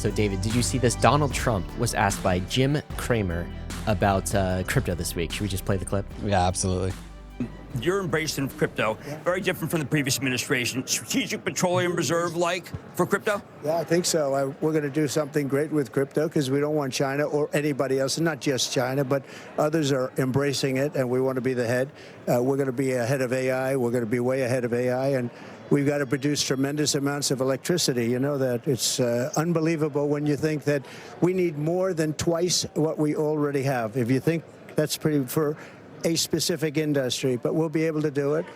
So, David, did you see this? Donald Trump was asked by Jim Cramer about crypto this week. Should we just play the clip? Yeah, absolutely. Your embracing of crypto, very different from the previous administration. Strategic Petroleum Reserve-like for crypto? Yeah, I think so. We're going to do something great with crypto because we don't want China or anybody else, and not just China, but others are embracing it, and we want to be the head. We're going to be ahead of AI. We're going to be way ahead of AI, and we've got to produce tremendous amounts of electricity. You know that it's unbelievable when you think that we need more than twice what we already have. If you think that's pretty for a specific industry, but we'll be able to do it.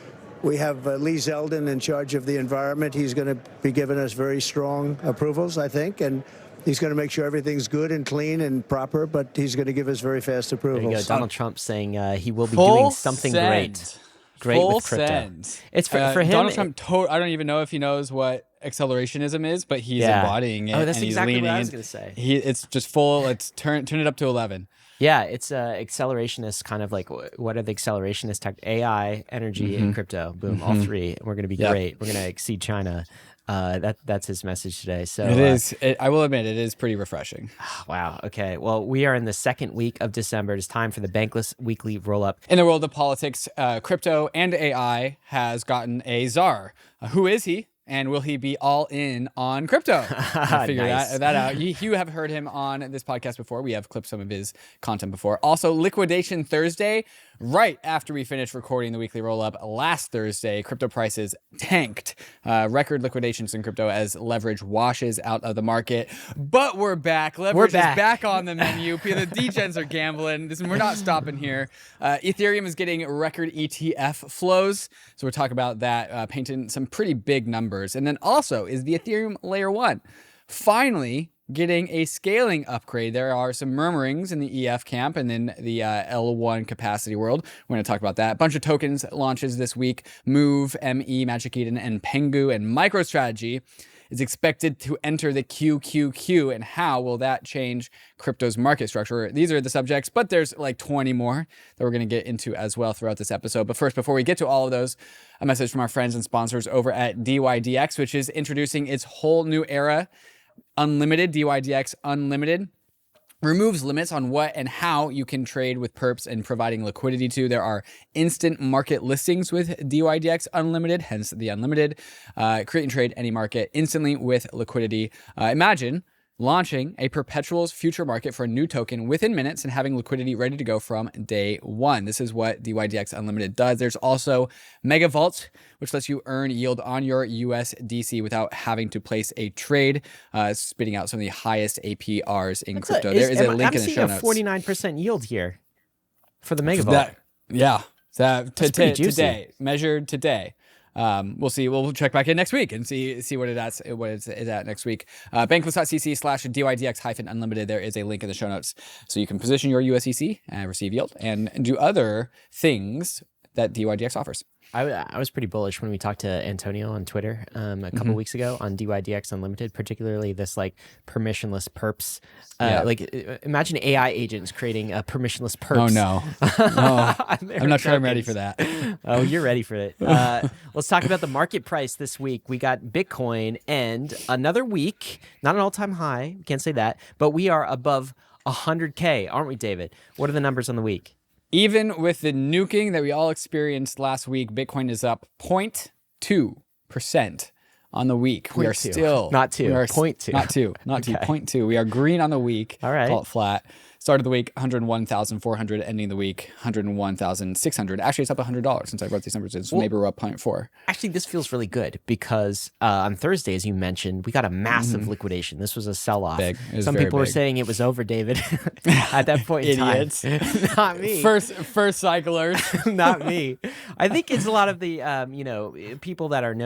We have Lee Zeldin in charge of the environment. He's going to be giving us very strong approvals, I think, and he's going to make sure everything's good and clean and proper, but he's going to give us very fast approvals. There you go. Donald Trump saying he will be doing something great with crypto. Send. It's for him. Donald Trump, I don't even know if he knows what accelerationism is, but he's embodying it. Oh, that's and he's exactly leaning what I was in. going to say. It's just full. Let's turn it up to 11. Yeah, it's accelerationist, kind of like what are the accelerationist tech? AI, energy, and crypto. Boom, all three. We're going to be great. We're going to exceed China. That's his message today. So it is. I will admit, it is pretty refreshing. Wow. Okay. Well, we are in the second week of December. It's time for the Bankless Weekly Rollup. In the world of politics, crypto and AI has gotten a czar. Who is he? And will he be all in on crypto? Figure Nice. that out. You have heard him on this podcast before. We have clipped some of his content before. Also, Liquidation Thursday, right after we finished recording the weekly roll-up last Thursday, crypto prices tanked. Record liquidations in crypto as leverage washes out of the market. But we're back. Leverage is back on the menu. The degens are gambling. We're not stopping here. Ethereum is getting record ETF flows. So we're talking about that, painting some pretty big numbers. And then also is the Ethereum Layer 1 finally getting a scaling upgrade. There are some murmurings in the EF camp and then the L1 capacity world. We're going to talk about that. A bunch of tokens launches this week. Move, ME, Magic Eden, and Pengu, and MicroStrategy is expected to enter the QQQ, and how will that change crypto's market structure? These are the subjects, but there's like 20 more that we're going to get into as well throughout this episode. But first, before we get to all of those, a message from our friends and sponsors over at DYDX, which is introducing its whole new era, Unlimited, DYDX Unlimited. Removes limits on what and how you can trade with perps and providing liquidity to. There are instant market listings with DYDX Unlimited, hence the Unlimited. Create and trade any market instantly with liquidity. Imagine launching a perpetuals future market for a new token within minutes and having liquidity ready to go from day one. This is what DYDX Unlimited does. There's also Mega Vault, which lets you earn yield on your USDC without having to place a trade, spitting out some of the highest APRs in crypto. There is a link in the show notes. I'm seeing a 49% yield here for the Mega Vault. Yeah. Today, measured today. We'll see. We'll check back in next week and see what it's at next week. Bankless.cc/DYDX-unlimited. There is a link in the show notes so you can position your USDC and receive yield and do other things that DYDX offers. I was pretty bullish when we talked to Antonio on Twitter a couple weeks ago on DYDX Unlimited, particularly this like permissionless perps. Like imagine AI agents creating a permissionless perps. Oh no, I'm not sure I'm ready for that. Oh, you're ready for it. Let's talk about the market price this week. We got Bitcoin and another week, not an all-time high, we can't say that, but we are above 100K, aren't we, David? What are the numbers on the week? Even with the nuking that we all experienced last week, Bitcoin is up 0.2% on the week. We are still... Not 2. 0.2. Not 2. Not 2. 0.2. We are green on the week. All right. Call it flat. Started the week 101,400, ending the week 101,600. Actually, it's up $100 since I wrote these numbers. So maybe we're up 0.4. Actually, this feels really good because on Thursday, as you mentioned, we got a massive liquidation. This was a sell-off. Big. Some people were saying it was over, David, at that point in time. Idiots. Not me. First cyclers. Not me. I think it's a lot of the, people that are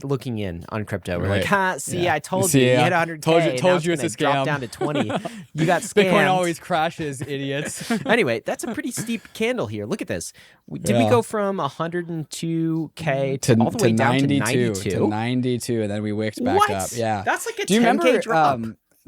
looking in on crypto. We're like, I told you, you hit 100K. Told you it's a scam. Drop down to 20. You got scammed. Bitcoin always crashes, idiots. Anyway, that's a pretty steep candle here. Look at this. Did we go from 102K to all the way down to 92? To 92, and then we wicked back up. Yeah. That's like a 10K drop.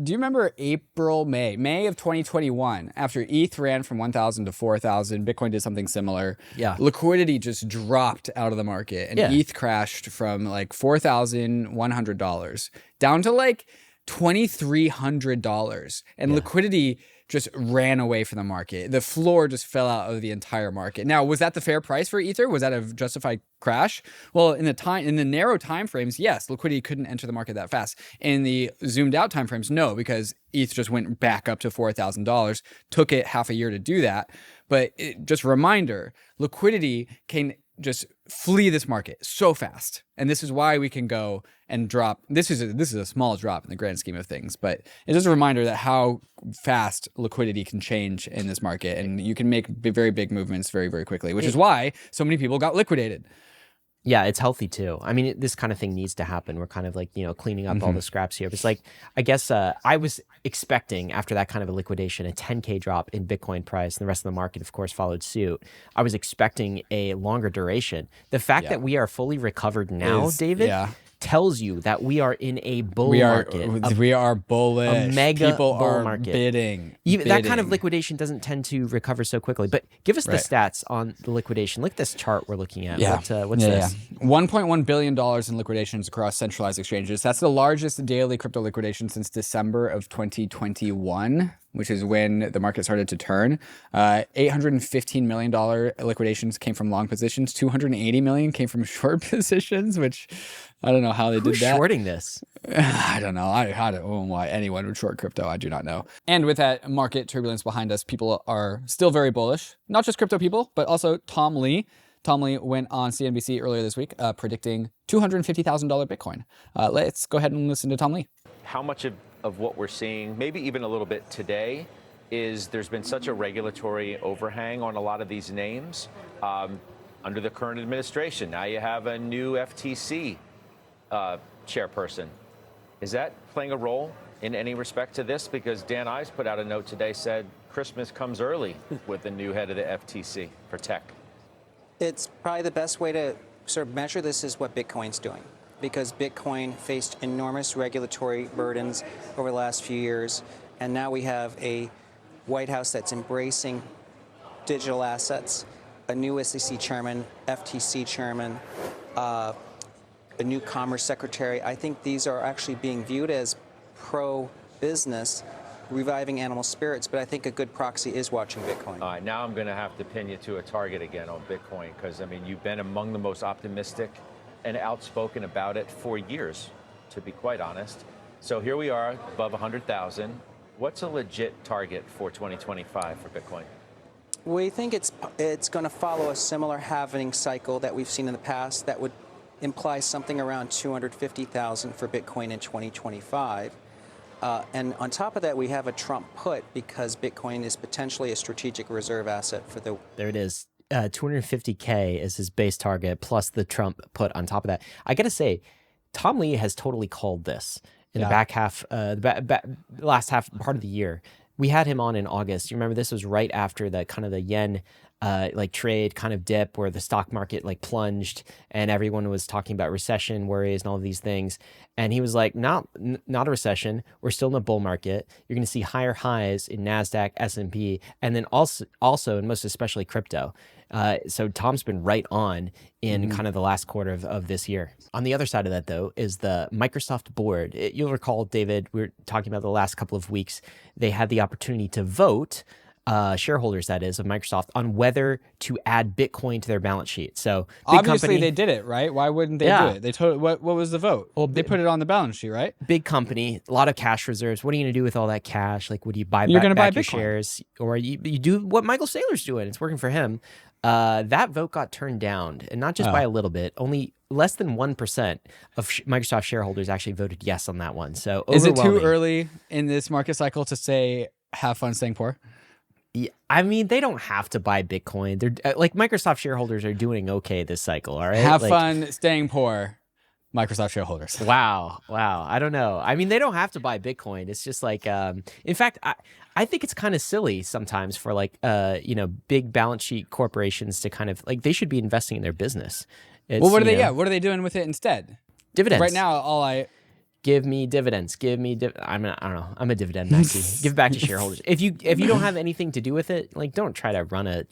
Do you remember May of 2021, after ETH ran from 1,000 to 4,000, Bitcoin did something similar. Yeah. Liquidity just dropped out of the market, and ETH crashed from like $4,100 down to like $2,300, and liquidity just ran away from the market. The floor just fell out of the entire market. Now, was that the fair price for Ether? Was that a justified crash? Well, in the narrow time frames, yes, liquidity couldn't enter the market that fast. In the zoomed out time frames, no, because ETH just went back up to $4,000. Took it half a year to do that. But just a reminder, liquidity can just flee this market so fast, and this is why we can go and drop. This is a small drop in the grand scheme of things, but it's just a reminder that how fast liquidity can change in this market, and you can make very big movements very, very quickly, which is why so many people got liquidated. Yeah, it's healthy too. I mean, this kind of thing needs to happen. We're kind of like, cleaning up all the scraps here. But it's like, I guess I was expecting after that kind of a liquidation, a 10K drop in Bitcoin price, and the rest of the market, of course, followed suit. I was expecting a longer duration. The fact that we are fully recovered now, David, tells you that we are in a bull market. We are bullish. A mega People bull are market. bidding. That kind of liquidation doesn't tend to recover so quickly. But give us the stats on the liquidation. Look at this chart we're looking at. What's this? $1.1 billion in liquidations across centralized exchanges. That's the largest daily crypto liquidation since December of 2021, which is when the market started to turn. $815 million liquidations came from long positions. $280 million came from short positions, which I don't know how they did that. Who's shorting this? I don't know. I don't know why anyone would short crypto. I do not know. And with that market turbulence behind us, people are still very bullish. Not just crypto people, but also Tom Lee. Tom Lee went on CNBC earlier this week predicting $250,000 Bitcoin. Let's go ahead and listen to Tom Lee. How much of what we're seeing, maybe even a little bit today, is there's been such a regulatory overhang on a lot of these names under the current administration. Now you have a new FTC chairperson. Is that playing a role in any respect to this? Because Dan Ives put out a note today, said Christmas comes early with the new head of the FTC for tech. It's probably the best way to sort of measure this is what Bitcoin's doing, because Bitcoin faced enormous regulatory burdens over the last few years, and now we have a White House that's embracing digital assets, a new SEC chairman, FTC chairman, a new Commerce Secretary. I think these are actually being viewed as pro-business, reviving animal spirits, but I think a good proxy is watching Bitcoin. All right, now I'm going to have to pin you to a target again on Bitcoin, because, I mean, you've been among the most optimistic and outspoken about it for years, to be quite honest. So here we are, above 100,000. What's a legit target for 2025 for Bitcoin? We think it's going to follow a similar halving cycle that we've seen in the past that would imply something around 250,000 for Bitcoin in 2025. And on top of that, we have a Trump put, because Bitcoin is potentially a strategic reserve asset for the... There it is. 250K is his base target, plus the Trump put on top of that. I got to say, Tom Lee has totally called this in the back half, last half part of the year. We had him on in August. You remember this was right after the kind of the yen trade kind of dip where the stock market plunged and everyone was talking about recession worries and all of these things. And he was like, not a recession. We're still in a bull market. You're going to see higher highs in NASDAQ, S&P, and then also and most especially crypto. So Tom's been right on in kind of the last quarter of this year. On the other side of that, though, is the Microsoft board. You'll recall, David, we were talking about the last couple of weeks. They had the opportunity to vote, shareholders, that is, of Microsoft, on whether to add Bitcoin to their balance sheet. So obviously they did it, right? Why wouldn't they do it? They told what was the vote? Well, they put it on the balance sheet, right? Big company, a lot of cash reserves. What are you going to do with all that cash? Would you buy You're back, gonna buy your Bitcoin. shares? Or you do what Michael Saylor's doing. It's working for him. That vote got turned down, and not just by a little bit. Only less than 1% of Microsoft shareholders actually voted yes on that one. So is it too early in this market cycle to say have fun staying poor? Yeah, I mean, they don't have to buy Bitcoin. They're Microsoft shareholders are doing okay this cycle. All right, have fun staying poor, Microsoft shareholders. Wow. I don't know. I mean, they don't have to buy Bitcoin. It's just in fact, I think it's kind of silly sometimes for big balance sheet corporations to kind of they should be investing in their business. Well, what are they doing with it instead? Dividends. Right now, give me dividends. I don't know. I'm a dividend maxi. Give back to shareholders. If you don't have anything to do with it, don't try to run a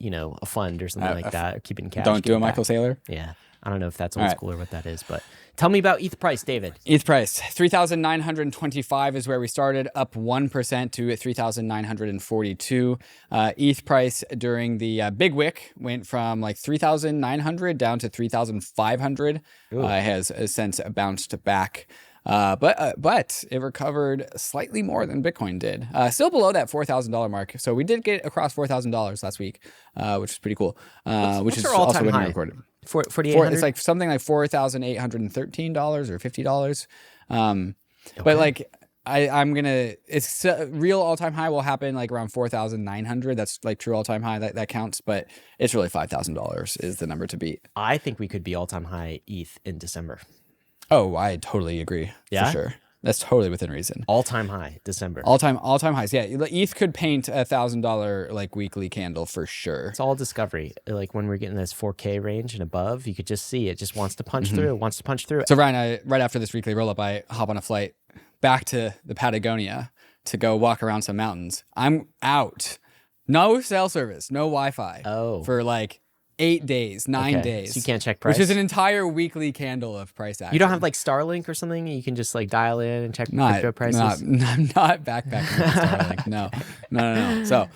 fund or something like that, or keep it in cash. Don't do a Michael Saylor. Yeah. I don't know if that's old right. school or what that is, but tell me about ETH price, David. ETH price, 3,925 is where we started, up 1% to 3,942. ETH price during the big wick went from like 3,900 down to 3,500. Has since bounced back. But it recovered slightly more than Bitcoin did. Still below that $4,000 mark. So we did get across $4,000 last week, which is pretty cool. Which is also when we recorded. 4,800? It's like something like $4,813 or $50. But like I'm gonna, it's real all-time high will happen like around 4,900. That's like true all-time high. That counts, but it's really $5,000 is the number to beat. I think we could be all-time high ETH in December. Oh, I totally agree. Yeah? For sure. That's totally within reason. All-time high, December. All-time highs. Yeah, ETH could paint $1,000 like weekly candle for sure. It's all discovery. Like when we're getting this 4K range and above, you could just see it just wants to punch through, So Ryan, right after this weekly roll-up, I hop on a flight back to the Patagonia to go walk around some mountains. I'm out. No cell service, no Wi-Fi. For like 8 days, 9 days. So you can't check price? Which is an entire weekly candle of price action. You don't have like Starlink or something? You can just like dial in and check crypto prices? I'm not backpacking with Starlink. No. So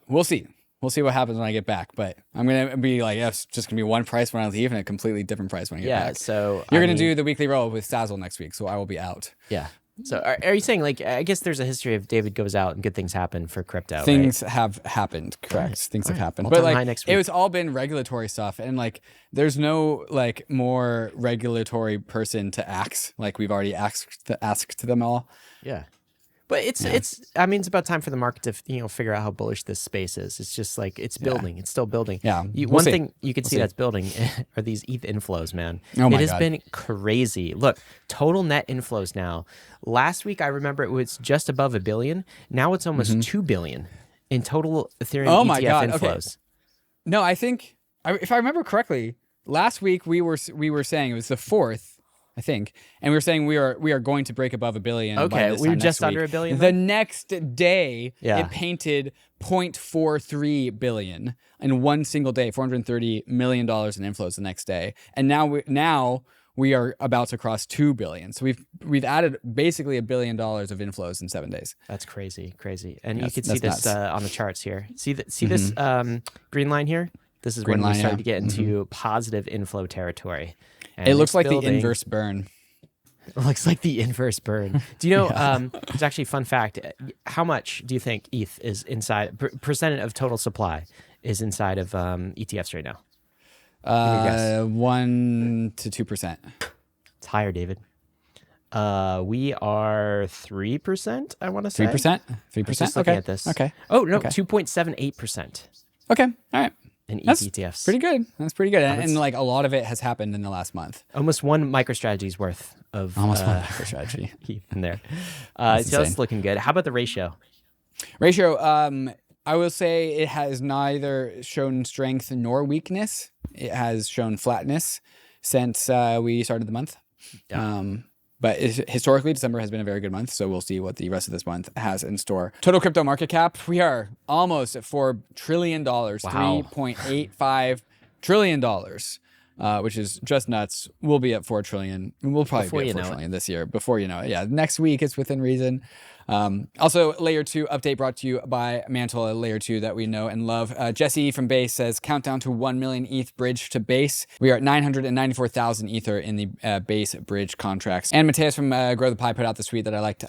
we'll see. We'll see what happens when I get back. But I'm going to be like, it's just going to be one price when I leave and a completely different price when I get back. Yeah, so... You're going to do the weekly roll with Sazzle next week, so I will be out. Yeah. So are you saying, like, I guess there's a history of David goes out and good things happen for crypto, Things right? have happened, correct. Things have happened. All-time But high like, next it week. was all been regulatory stuff. And like, there's no like more regulatory person to ask. Like we've already asked them all. Yeah. But I mean, it's about time for the market to, figure out how bullish this space is. It's just like, it's building. It's still building. Yeah. One thing you can see that's building are these ETH inflows, man. Oh my It has God. been crazy. Look, total net inflows now. Last week, I remember it was just above $1 billion. Now it's almost $2 billion in total Ethereum ETF inflows. Okay. No, I think, if I remember correctly, last week we were saying it was the 4th, I think, and we were saying we are going to break above $1 billion. Okay, by this we were time just next under week. $1 billion. The next day, Yeah. it painted 0.43 billion in one single day, $430 million in inflows the next day, and now we are about to cross 2 billion. So we've added basically $1 billion of inflows in 7 days. That's crazy. And Yes, you can see that's this on the charts here. See this green line here? This is Green when line, we started yeah. to get into positive inflow territory. And It looks it's like building. the inverse burn. It looks like the inverse burn. Do you know, it's actually a fun fact. How much do you think ETH is inside, percent of total supply is inside of ETFs right now? 1 to 2%. It's higher, David. We are 3%, I want to say. 3%? 3%? Just looking at this. Okay. Oh, no, Okay. 2.78% Okay. All right. in ETH That's ETFs. pretty good. That's pretty good. And like a lot of it has happened in the last month. Almost one MicroStrategy's worth of Almost one MicroStrategy. ETH in there. So That's that's insane. looking good. How about the ratio? Ratio, I will say it has neither shown strength nor weakness. It has shown flatness since we started the month. Yeah. But historically, December has been a very good month, so we'll see what the rest of this month has in store. Total crypto market cap, we are almost at $4 trillion, $3.85 trillion, which is just nuts. We'll be at 4 trillion. We'll probably Before be you at 4 know it. trillion this year, before you know it. Yeah, next week it's within reason. Also, Layer 2 update brought to you by Mantle, a Layer 2 that we know and love. Jesse from Base says, countdown to 1 million ETH bridge to Base. We are at 994,000 Ether in the Base bridge contracts. And Mateus from Grow the Pie put out this tweet that I liked.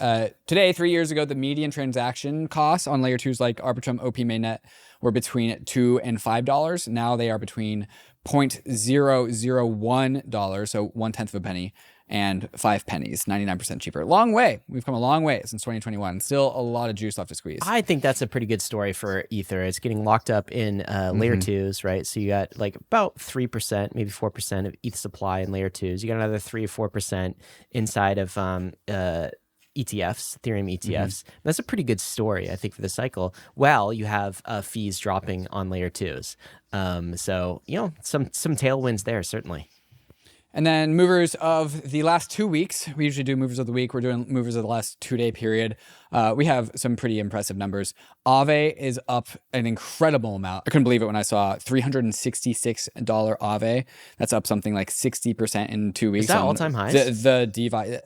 Today, 3 years ago, the median transaction costs on Layer 2s like Arbitrum, OP, Mainnet were between $2 and $5. Now they are between $0.001, so 1/10 of a penny, and 5 pennies, 99% cheaper. Long way. We've come a long way since 2021. Still a lot of juice left to squeeze. I think that's a pretty good story for Ether. It's getting locked up in layer twos, right? So you got like about 3%, maybe 4% of ETH supply in layer twos. You got another 3 or 4% inside of ETFs, Ethereum ETFs. That's a pretty good story, I think, for the cycle. Well, you have fees dropping on layer twos. So, some tailwinds there, certainly. And then movers of the last 2 weeks. We usually do movers of the week. We're doing movers of the last 2-day period. We have some pretty impressive numbers. Aave is up an incredible amount. I couldn't believe it when I saw $366 Aave. That's up something like 60% in 2 weeks. Is that all-time highs? The DeFi,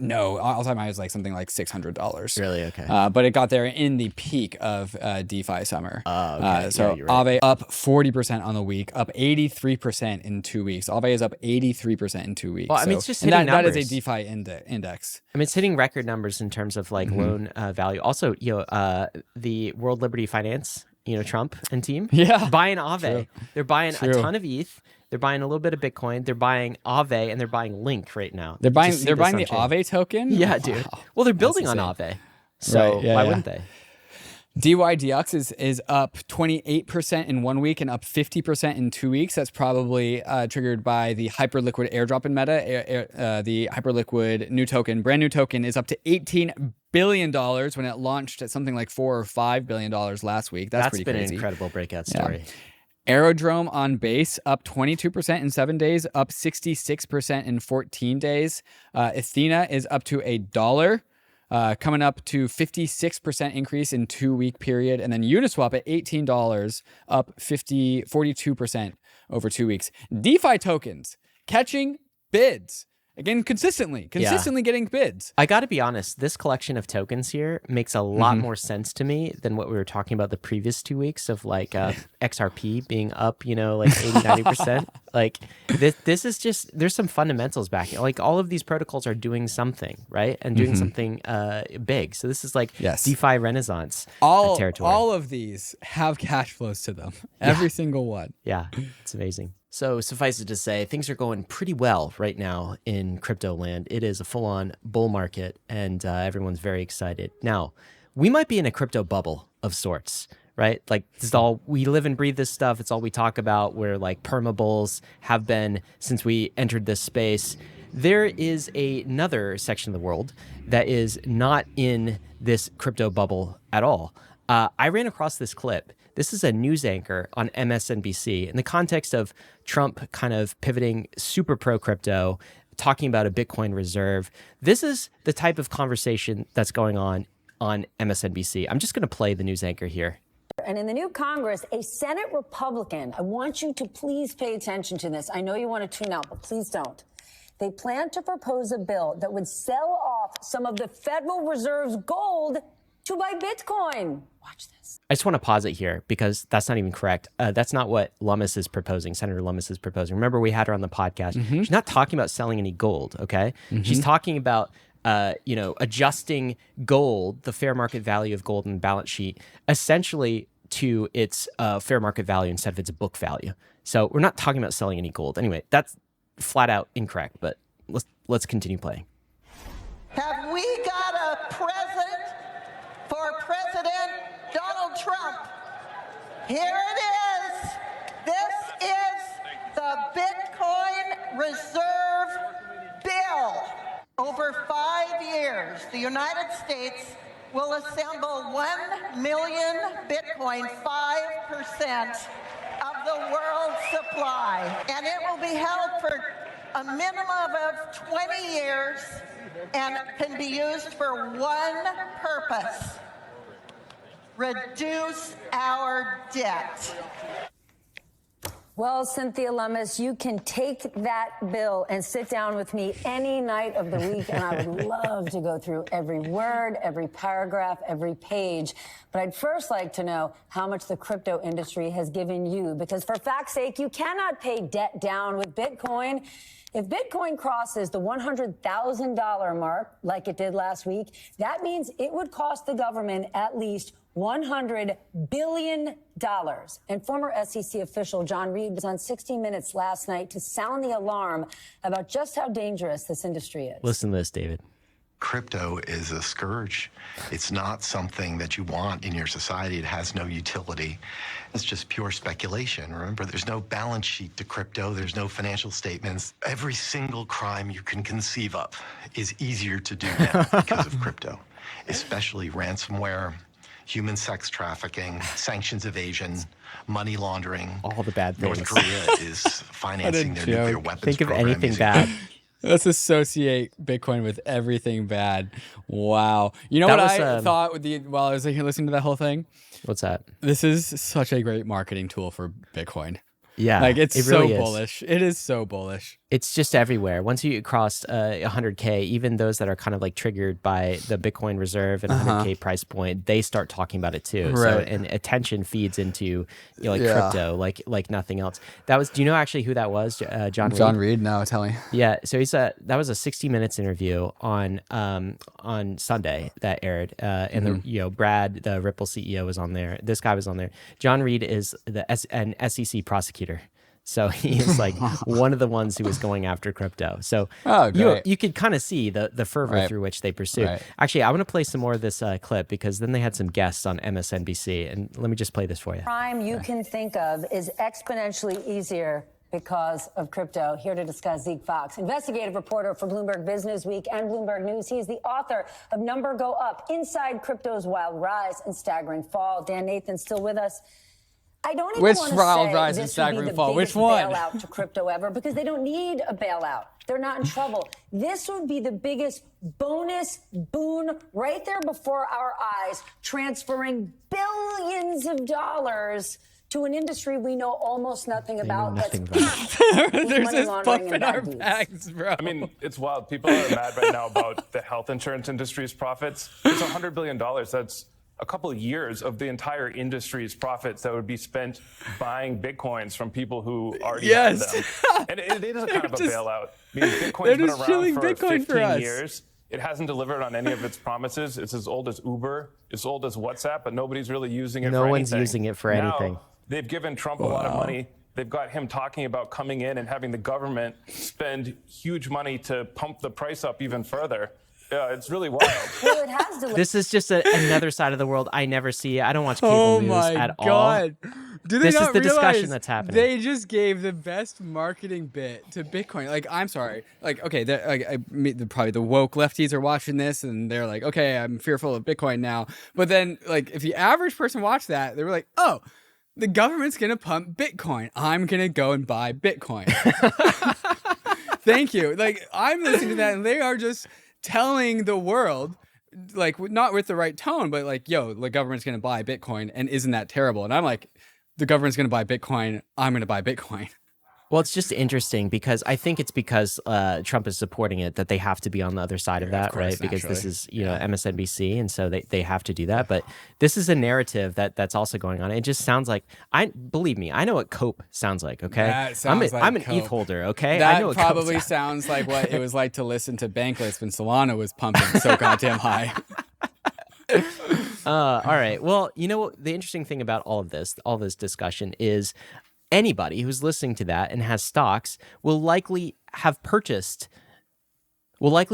no, all-time high is like something like $600. Really? Okay. But it got there in the peak of DeFi summer. Okay. So you're right. Aave up 40% on the week, up 83% in 2 weeks. Aave is up 83% in 2 weeks. Well, I mean, it's just and hitting that is a numbers. DeFi index. I mean, it's hitting record numbers in terms of like loan value. Also, the World Liberty Finance, Trump and team, buying Aave. True. They're buying True. a ton of ETH. They're buying a little bit of Bitcoin. They're buying Aave and they're buying Link right now. They're buying Just see the this on chain. Aave token? Yeah, dude. Wow. Well, they're building That's on insane. Aave. So Right, yeah, why yeah. wouldn't they? DYDX is up 28% in 1 week and up 50% in 2 weeks. That's probably triggered by the hyperliquid airdrop in Meta. The hyperliquid new token, brand new token, is up to $18 billion when it launched at something like $4 or $5 billion last week. That's pretty been crazy. an incredible breakout story. Aerodrome on base up 22% in 7 days, up 66% in 14 days. Athena is up to $1, coming up to 56% increase in 2 week period. And then Uniswap at $18, up 42% over 2 weeks. DeFi tokens catching bids. Again, consistently getting bids. I got to be honest, this collection of tokens here makes a lot more sense to me than what we were talking about the previous 2 weeks of like XRP being up, like 80-90%. Like this is just, there's some fundamentals back. Like all of these protocols are doing something, right? And doing something big. So this is like DeFi Renaissance territory. All of these have cash flows to them. Every single one. Yeah, it's amazing. So suffice it to say, things are going pretty well right now in crypto land. It is a full-on bull market, and everyone's very excited. Now, we might be in a crypto bubble of sorts, right? Like this is all we live and breathe. This stuff. It's all we talk about. We're like perma bulls have been since we entered this space. There is another section of the world that is not in this crypto bubble at all. I ran across this clip. This is a news anchor on MSNBC in the context of Trump kind of pivoting super pro crypto, talking about a Bitcoin reserve. This is the type of conversation that's going on MSNBC. I'm just going to play the news anchor here. And in the new Congress, a Senate Republican, I want you to please pay attention to this. I know you want to tune out, but please don't. They plan to propose a bill that would sell off some of the Federal Reserve's gold to buy Bitcoin. Watch this. I just want to pause it here because that's not even correct. That's not what Lummis is proposing. Senator Lummis is proposing. Remember, we had her on the podcast. She's not talking about selling any gold, okay? She's talking about, adjusting gold, the fair market value of gold in the balance sheet, essentially to its fair market value instead of its book value. So we're not talking about selling any gold. Anyway, that's flat out incorrect, but let's continue playing. Have we got a present for President Donald Trump? Here it is. This is the Bitcoin Reserve Bill. Over 5 years, the United States will assemble 1 million Bitcoin, 5% of the world's supply. And it will be held for a minimum of 20 years and can be used for one purpose: reduce our debt. Well, Cynthia Lummis, you can take that bill and sit down with me any night of the week, and I would love to go through every word, every paragraph, every page. But I'd first like to know how much the crypto industry has given you, because for fact's sake, you cannot pay debt down with Bitcoin. If Bitcoin crosses the $100,000 mark, like it did last week, that means it would cost the government at least $100 billion. And former SEC official John Reed was on 60 Minutes last night to sound the alarm about just how dangerous this industry is. Listen to this, David. Crypto is a scourge. It's not something that you want in your society. It has no utility. It's just pure speculation. Remember, there's no balance sheet to crypto. There's no financial statements. Every single crime you can conceive of is easier to do now because of crypto, especially ransomware, human sex trafficking, sanctions evasion, money laundering. All the bad things. North Korea is financing their nuclear weapons Think of program anything using- bad. Let's associate Bitcoin with everything bad. Wow. You know That what was, I thought while I was here listening to that whole thing? What's that? This is such a great marketing tool for Bitcoin. Yeah, Like it's it so really is. bullish. It is so bullish. It's just everywhere. Once you cross 100K, even those that are kind of like triggered by the Bitcoin reserve and 100K price point, they start talking about it too. So, Right. and attention feeds into crypto like nothing else. That was. Do you know actually who that was? John Reed? John Reed, no, tell me. Yeah, so that was a 60 minutes interview on Sunday that aired, and Brad, the Ripple CEO, was on there. This guy was on there. John Reed is an SEC prosecutor, so he is like one of the ones who was going after crypto. So you could kind of see the fervor through which they pursued. Right. Actually, I want to play some more of this clip because then they had some guests on MSNBC, and let me just play this for you. Crime you can think of is exponentially easier because of crypto. Here to discuss, Zeke Fox, investigative reporter for Bloomberg Businessweek and Bloomberg News. He is the author of Number Go Up, Inside Crypto's Wild Rise and Staggering Fall. Dan Nathan's still with us. I don't even Which want to wild say rise and this would be staggering the fall? biggest Which one? bailout to crypto ever, because they don't need a bailout. They're not in trouble. This would be the biggest bonus boon right there before our eyes, transferring billions of dollars to an industry we know almost nothing about. nothing That's about. There's money this laundering bump and in our bad deeds. bags, bro. I mean, it's wild. People are mad right now about the health insurance industry's profits. It's $100 billion. That's a couple of years of the entire industry's profits that would be spent buying Bitcoins from people who already have them. And it is a kind of a bailout. I mean, Bitcoin's been around for Bitcoin 15 years. It hasn't delivered on any of its promises. It's as old as Uber. It's old as WhatsApp, but nobody's really using it for anything. No one's using it for anything. They've given Trump a lot of money. They've got him talking about coming in and having the government spend huge money to pump the price up even further. Yeah, it's really wild. Well, it has delivered. This is just another side of the world I never see. I don't watch cable news at all. Do they This is not the discussion realize that's happening. They just gave the best marketing bit to Bitcoin. Like, I'm sorry. Like, okay, probably the woke lefties are watching this and they're like, okay, I'm fearful of Bitcoin now. But then, like, if the average person watched that, they were like, oh, the government's going to pump Bitcoin. I'm going to go and buy Bitcoin. Thank you. Like, I'm listening to that and they are just telling the world, like, not with the right tone, but like, yo, the government's going to buy Bitcoin, and isn't that terrible? And I'm like, the government's going to buy Bitcoin, I'm going to buy Bitcoin. Well, it's just interesting because I think it's because Trump is supporting it that they have to be on the other side of that, of course, right? Because this naturally. is, MSNBC, and so they have to do that. But this is a narrative that's also going on. It just sounds like believe me, I know what COPE sounds like. Okay, That sounds I'm like an ETH cope. holder. Okay, I That know what COPE probably sounds like what it was like to listen to Bankless when Solana was pumping so goddamn high. All right. Well, you know what? The interesting thing about all this discussion is anybody who's listening to that and has stocks will likely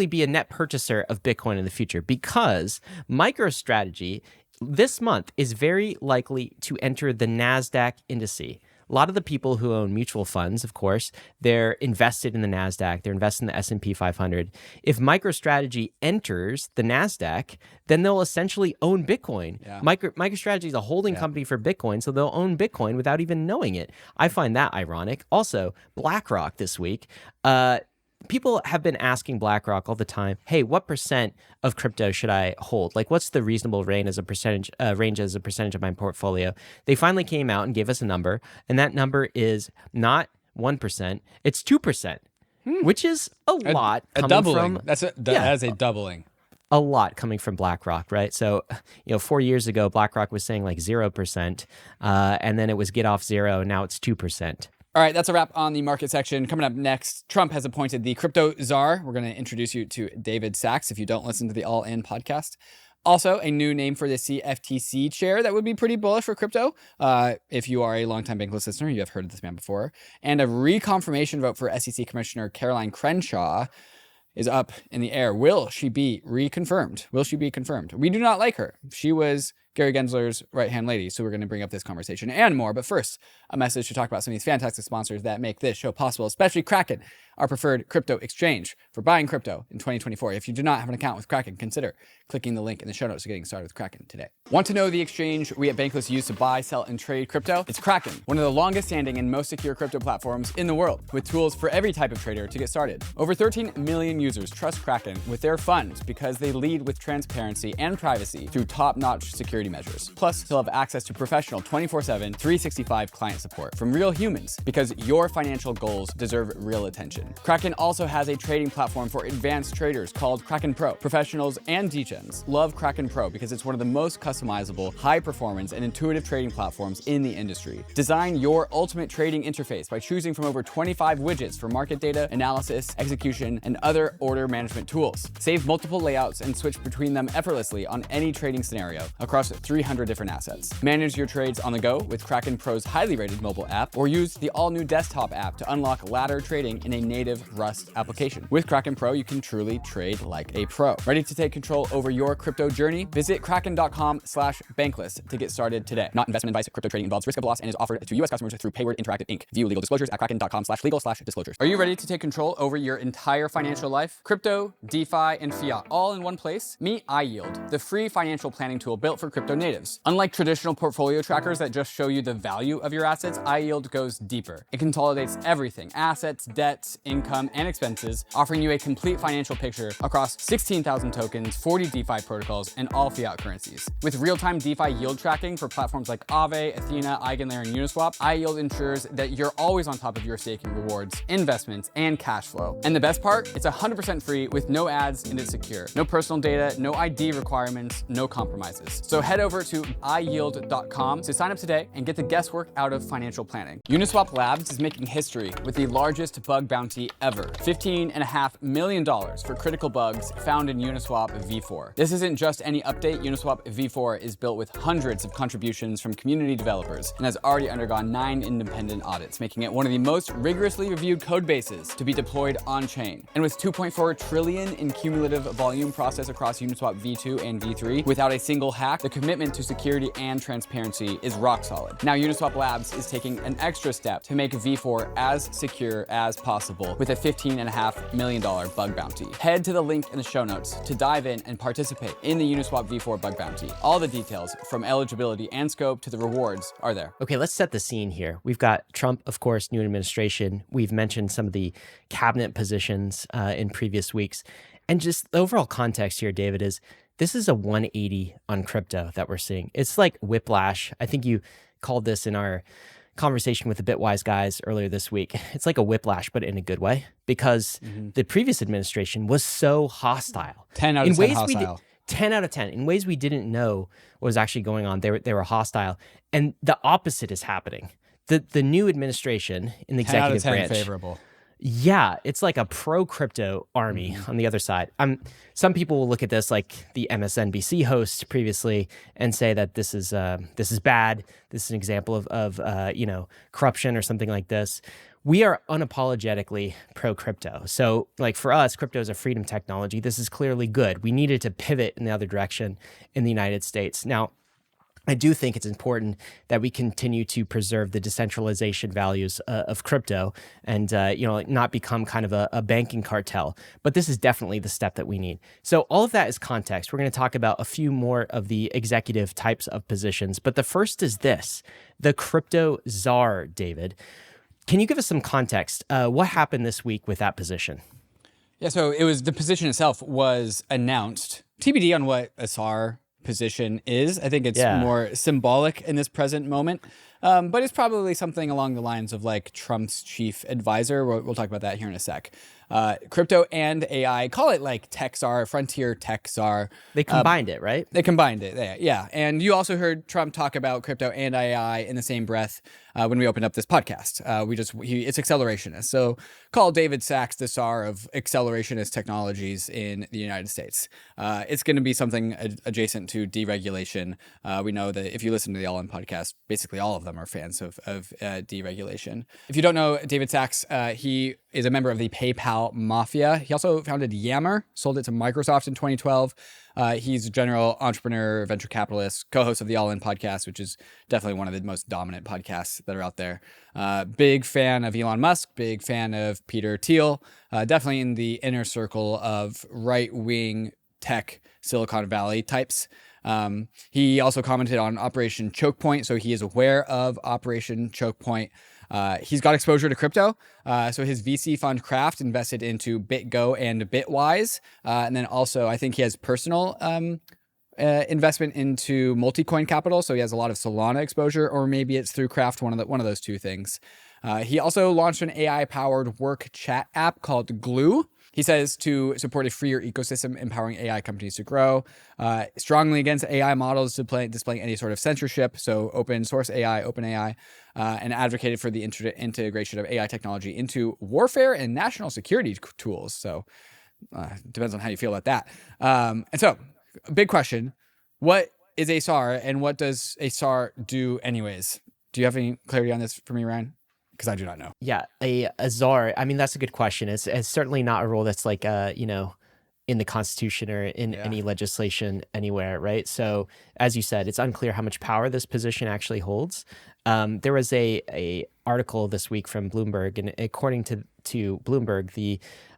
be a net purchaser of Bitcoin in the future because MicroStrategy this month is very likely to enter the NASDAQ indice. A lot of the people who own mutual funds, of course, they're invested in the NASDAQ. They're invested in the S&P 500. If MicroStrategy enters the NASDAQ, then they'll essentially own Bitcoin. Yeah. MicroStrategy is a holding company for Bitcoin, so they'll own Bitcoin without even knowing it. I find that ironic. Also, BlackRock this week. People have been asking BlackRock all the time, hey, what percent of crypto should I hold? Like, what's the reasonable range as a percentage of my portfolio? They finally came out and gave us a number, and that number is not 1%, it's 2%, which is a lot. A coming doubling. From, That is a doubling. a lot coming from BlackRock, right? So, 4 years ago, BlackRock was saying like 0%, and then it was get off zero, and now it's 2%. All right, that's a wrap on the market section. Coming up next, Trump has appointed the Crypto Czar. We're going to introduce you to David Sachs if you don't listen to the All In podcast. Also, a new name for the CFTC chair that would be pretty bullish for crypto. If you are a longtime Bankless listener, you have heard of this man before. And a reconfirmation vote for SEC Commissioner Crenshaw is up in the air. Will she be reconfirmed? Will she be confirmed? We do not like her. She was Gary Gensler's right-hand lady. So we're going to bring up this conversation and more. But first, a message to talk about some of these fantastic sponsors that make this show possible, especially KRAKEN, our preferred crypto exchange for buying crypto in 2024. If you do not have an account with KRAKEN, consider clicking the link in the show notes to getting started with KRAKEN today. Want to know the exchange we at Bankless use to buy, sell, and trade crypto? It's KRAKEN, one of the longest standing and most secure crypto platforms in the world, with tools for every type of trader to get started. Over 13 million users trust KRAKEN with their funds because they lead with transparency and privacy through top-notch security measures. Plus, you'll have access to professional 24/7, 365 client support from real humans because your financial goals deserve real attention. KRAKEN also has a trading platform for advanced traders called KRAKEN Pro. Professionals and degens love KRAKEN Pro because it's one of the most customizable, high-performance, and intuitive trading platforms in the industry. Design your ultimate trading interface by choosing from over 25 widgets for market data, analysis, execution, and other order management tools. Save multiple layouts and switch between them effortlessly on any trading scenario across 300 different assets. Manage your trades on the go with KRAKEN Pro's highly rated mobile app, or use the all-new desktop app to unlock ladder trading in a native Rust application. With KRAKEN Pro, you can truly trade like a pro. Ready to take control over your crypto journey? Visit kraken.com/bankless to get started today. Not investment advice. Crypto trading involves risk of loss and is offered to U.S. customers through Payward Interactive Inc. View legal disclosures at kraken.com/legal/disclosures. Are you ready to take control over your entire financial life? Crypto, DeFi, and fiat all in one place? Meet iYield, the free financial planning tool built for crypto natives. Unlike traditional portfolio trackers that just show you the value of your assets, iYield goes deeper. It consolidates everything: assets, debts, income, and expenses, offering you a complete financial picture across 16,000 tokens, 40 DeFi protocols, and all fiat currencies. With real-time DeFi yield tracking for platforms like Aave, Athena, Eigenlayer, and Uniswap, iYield ensures that you're always on top of your staking rewards, investments, and cash flow. And the best part? It's 100% free with no ads and it's secure. No personal data, no ID requirements, no compromises. So head over to iyield.com to sign up today and get the guesswork out of financial planning. Uniswap Labs is making history with the largest bug bounty ever, $15.5 million for critical bugs found in Uniswap v4. This isn't just any update. Uniswap v4 is built with hundreds of contributions from community developers and has already undergone 9 independent audits, making it one of the most rigorously reviewed code bases to be deployed on-chain. And with 2.4 trillion in cumulative volume processed across Uniswap v2 and v3 without a single hack, the commitment to security and transparency is rock solid. Now Uniswap Labs is taking an extra step to make v4 as secure as possible with a $15.5 million bug bounty. Head to the link in the show notes to dive in and participate in the Uniswap v4 bug bounty. All the details from eligibility and scope to the rewards are there. Okay, let's set the scene here. We've got Trump, of course, new administration. We've mentioned some of the cabinet positions in previous weeks. And just the overall context here, David, is this is a 180 on crypto that we're seeing. It's like whiplash. I think you called this in our conversation with the Bitwise guys earlier this week. It's like a whiplash, but in a good way, because the previous administration was so hostile. 10 out of 10 hostile. 10 out of 10. In ways we didn't know what was actually going on. They were hostile. And the opposite is happening. The new administration in the executive 10 out of 10 branch. favorable. Yeah, it's like a pro-crypto army on the other side. Some people will look at this like the MSNBC host previously and say that this is bad. This is an example of corruption or something like this. We are unapologetically pro-crypto. So like for us, crypto is a freedom technology. This is clearly good. We needed to pivot in the other direction in the United States. Now, I do think it's important that we continue to preserve the decentralization values of crypto and, not become kind of a banking cartel. But this is definitely the step that we need. So all of that is context. We're going to talk about a few more of the executive types of positions. But the first is this, the Crypto Czar, David. Can you give us some context? What happened this week with that position? Yeah, so the position itself was announced. TBD on what a Czar position is. I think it's more symbolic in this present moment, but it's probably something along the lines of like Trump's chief advisor. We'll talk about that here in a sec. Crypto and AI, call it like Tech Czar, Frontier Tech Czar. They combined it, right? They combined it, yeah. And you also heard Trump talk about crypto and AI in the same breath when we opened up this podcast. It's accelerationist. So call David Sachs the Czar of accelerationist technologies in the United States. It's going to be something adjacent to deregulation. We know that if you listen to the All In podcast, basically all of them are fans of deregulation. If you don't know David Sachs, he is a member of the PayPal mafia. He also founded Yammer, sold it to Microsoft in 2012. He's a general entrepreneur, venture capitalist, co-host of the All In podcast, which is definitely one of the most dominant podcasts that are out there. Big fan of Elon Musk, big fan of Peter Thiel, definitely in the inner circle of right-wing tech Silicon Valley types. He also commented on Operation Choke Point, so he is aware of Operation Choke Point. He's got exposure to crypto. So his VC fund Craft invested into BitGo and Bitwise. And then also I think he has personal investment into Multicoin Capital. So he has a lot of Solana exposure, or maybe it's through Craft, one of those two things. He also launched an AI-powered work chat app called Glue. He says to support a freer ecosystem, empowering AI companies to grow, strongly against AI models displaying any sort of censorship, so open source AI, OpenAI, and advocated for the integration of AI technology into warfare and national security tools. So depends on how you feel about that. And so, big question, what is a SAR and what does a SAR do anyways? Do you have any clarity on this for me, Ryan? Because I do not know. Yeah, a czar. I mean, that's a good question. It's certainly not a rule that's like, in the Constitution or in any legislation anywhere, right? So, as you said, it's unclear how much power this position actually holds. There was a article this week from Bloomberg, and according to Bloomberg,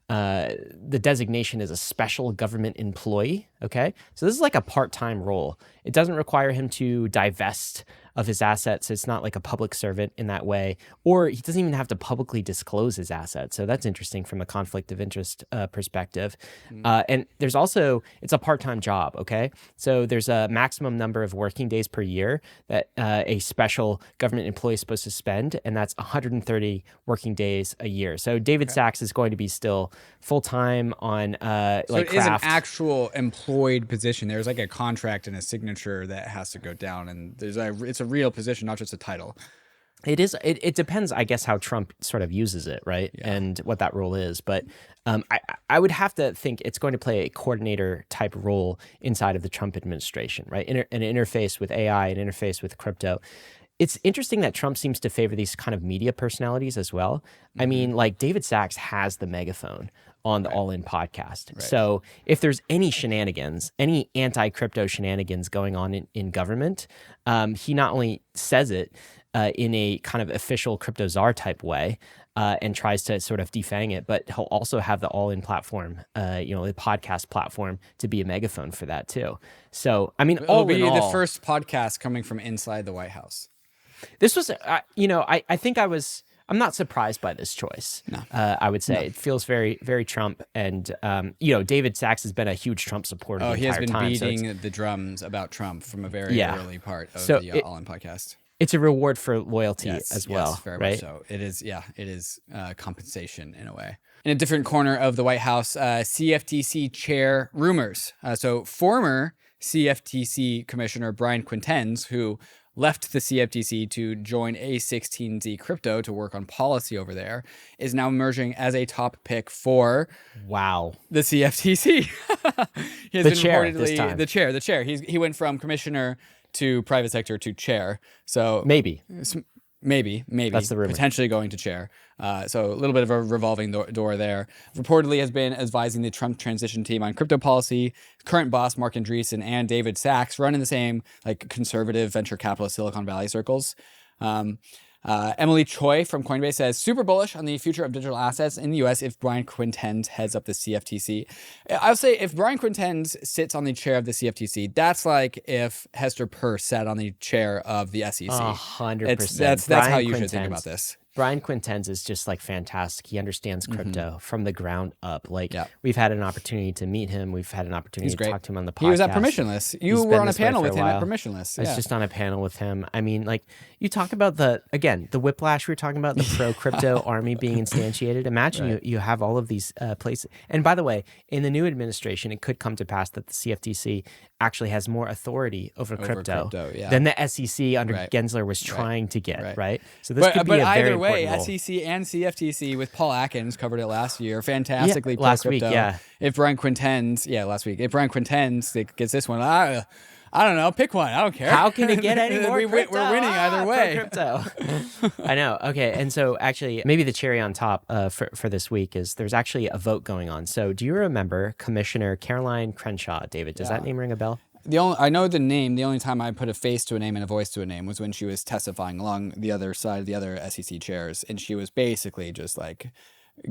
the designation is a special government employee. Okay, so this is like a part-time role. It doesn't require him to divest of his assets. It's not like a public servant in that way, or he doesn't even have to publicly disclose his assets. So that's interesting from a conflict of interest perspective. And there's also, it's a part-time job, okay? So there's a maximum number of working days per year that a special government employee is supposed to spend, and that's 130 working days a year. So David Sachs is going to be still full-time on so like it is an Craft. actual employed position. There's like a contract and a signature that has to go down, and it's a real position, not just a title. It is. It depends, I guess, how Trump sort of uses it, right? Yeah. And what that role is. But I would have to think it's going to play a coordinator type role inside of the Trump administration, right? An interface with AI, an interface with crypto. It's interesting that Trump seems to favor these kind of media personalities as well. Mm-hmm. I mean, like David Sachs has the megaphone on the All In podcast. Right. So if there's any shenanigans, any anti-crypto shenanigans going on in government, he not only says it in a kind of official Crypto Czar type way and tries to sort of defang it, but he'll also have the All In platform, the podcast platform, to be a megaphone for that too. So, I mean, it'll be the first podcast coming from inside the White House. This was, I think I'm not surprised by this choice. No. I would say it feels very, very Trump. And, David Sachs has been a huge Trump supporter the entire time. He has been beating the drums about Trump from a very early part of the All In podcast. It's a reward for loyalty as well, very right? much so. It is compensation in a way. In a different corner of the White House, CFTC chair rumors. So former CFTC Commissioner Brian Quintenz, who left the CFTC to join A16Z Crypto to work on policy over there, is now emerging as a top pick for the CFTC. He has the been chair reportedly this time. The chair. He went from commissioner to private sector to chair. So maybe that's the rumor. Potentially going to chair. So a little bit of a revolving door there. Reportedly has been advising the Trump transition team on crypto policy. Current boss Mark Andreessen and David Sachs run in the same like conservative venture capitalist Silicon Valley circles. Emily Choi from Coinbase says, super bullish on the future of digital assets in the U.S. if Brian Quintenz heads up the CFTC. I'll say if Brian Quintenz sits on the chair of the CFTC, that's like if Hester Peirce sat on the chair of the SEC. 100%. That's how you should think about this. Brian Quintenz is just like fantastic. He understands crypto from the ground up. Like we've had an opportunity to meet him. We've had an opportunity to talk to him on the podcast. He was at Permissionless. You were on a panel with him at Permissionless. I was just on a panel with him. I mean, like you talk about the whiplash we were talking about, the pro crypto army being instantiated. Imagine you have all of these places. And by the way, in the new administration, it could come to pass that the CFTC actually has more authority over crypto than the SEC under Gensler was trying to get, right? So this could be a very important role. SEC and CFTC with Paul Atkins covered it last year, fantastically last pro-crypto. week, If Brian Quintenz, if Brian Quintenz gets this one, I don't know. Pick one. I don't care. How can it get any more We're winning either way. Crypto. I know. Okay. And so actually, maybe the cherry on top for this week is there's actually a vote going on. So do you remember Commissioner Caroline Crenshaw, David? Does that name ring a bell? I know the name. The only time I put a face to a name and a voice to a name was when she was testifying along the other side of the other SEC chairs. And she was basically just like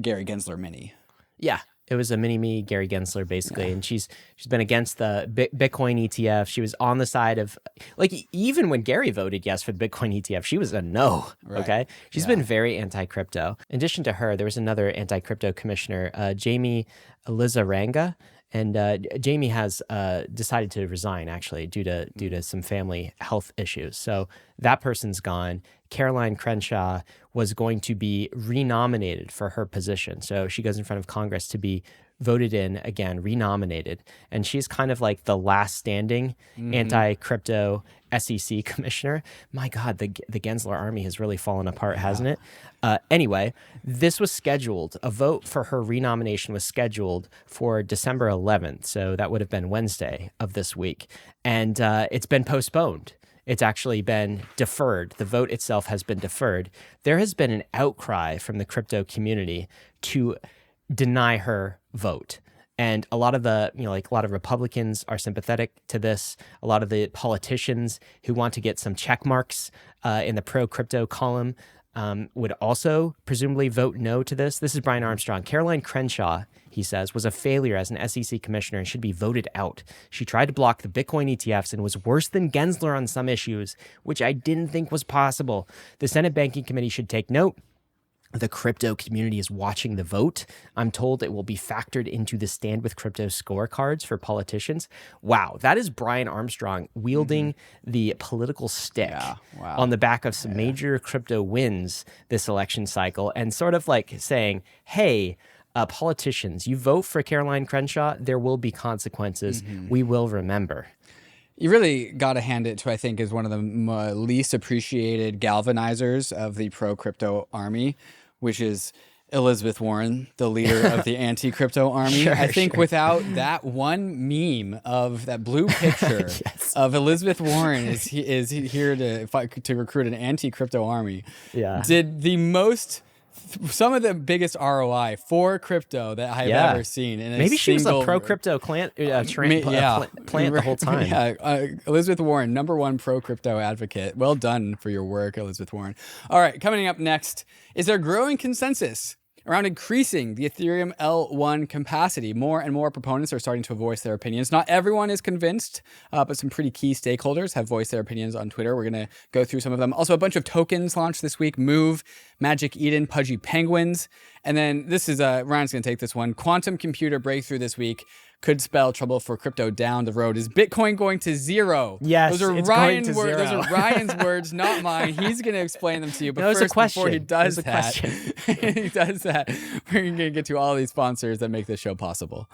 Gary Gensler mini. Yeah. It was a mini-me Gary Gensler, basically. And she's been against the Bitcoin ETF. She was on the side of, like, even when Gary voted yes for the Bitcoin ETF, she was a no, okay? She's been very anti-crypto. In addition to her, there was another anti-crypto commissioner, Jamie Lizarranga. And Jamie has decided to resign, actually, due to some family health issues. So that person's gone. Caroline Crenshaw was going to be renominated for her position. So she goes in front of Congress to be voted in again, renominated. And she's kind of like the last standing anti-crypto SEC commissioner. My God, the Gensler army has really fallen apart, hasn't it? Anyway, this was scheduled. A vote for her renomination was scheduled for December 11th. So that would have been Wednesday of this week. And it's been postponed. It's actually been deferred. The vote itself has been deferred. There has been an outcry from the crypto community to deny her vote. And a lot of a lot of Republicans are sympathetic to this. A lot of the politicians who want to get some check marks in the pro-crypto column would also presumably vote no to this. This is Brian Armstrong. Caroline Crenshaw, he says, was a failure as an SEC commissioner and should be voted out. She tried to block the Bitcoin ETFs and was worse than Gensler on some issues, which I didn't think was possible. The Senate Banking Committee should take note. The crypto community is watching the vote. I'm told it will be factored into the Stand with Crypto scorecards for politicians. Wow, that is Brian Armstrong wielding the political stick on the back of some major crypto wins this election cycle and sort of like saying, hey, politicians, you vote for Caroline Crenshaw, there will be consequences. We will remember. You really got to hand it to, I think, is one of the least appreciated galvanizers of the pro-crypto army, which is Elizabeth Warren, the leader of the anti-crypto army. I think without that one meme of that blue picture of Elizabeth Warren is here to recruit an anti-crypto army, did some of the biggest ROI for crypto that I have ever seen. Maybe she was a pro-crypto plant the whole time. Elizabeth Warren, #1 pro-crypto advocate. Well done for your work, Elizabeth Warren. All right, coming up next, is there growing consensus around increasing the Ethereum L1 capacity? More and more proponents are starting to voice their opinions. Not everyone is convinced, but some pretty key stakeholders have voiced their opinions on Twitter. We're going to go through some of them. Also, a bunch of tokens launched this week. Move, Magic Eden, Pudgy Penguins. And then this is, Ryan's going to take this one. Quantum computer breakthrough this week could spell trouble for crypto down the road. Is Bitcoin going to zero? Yes, those are Ryan's words. Those are Ryan's words, not mine. He's going to explain them to you. But no, first, before he does that, we're going to get to all these sponsors that make this show possible.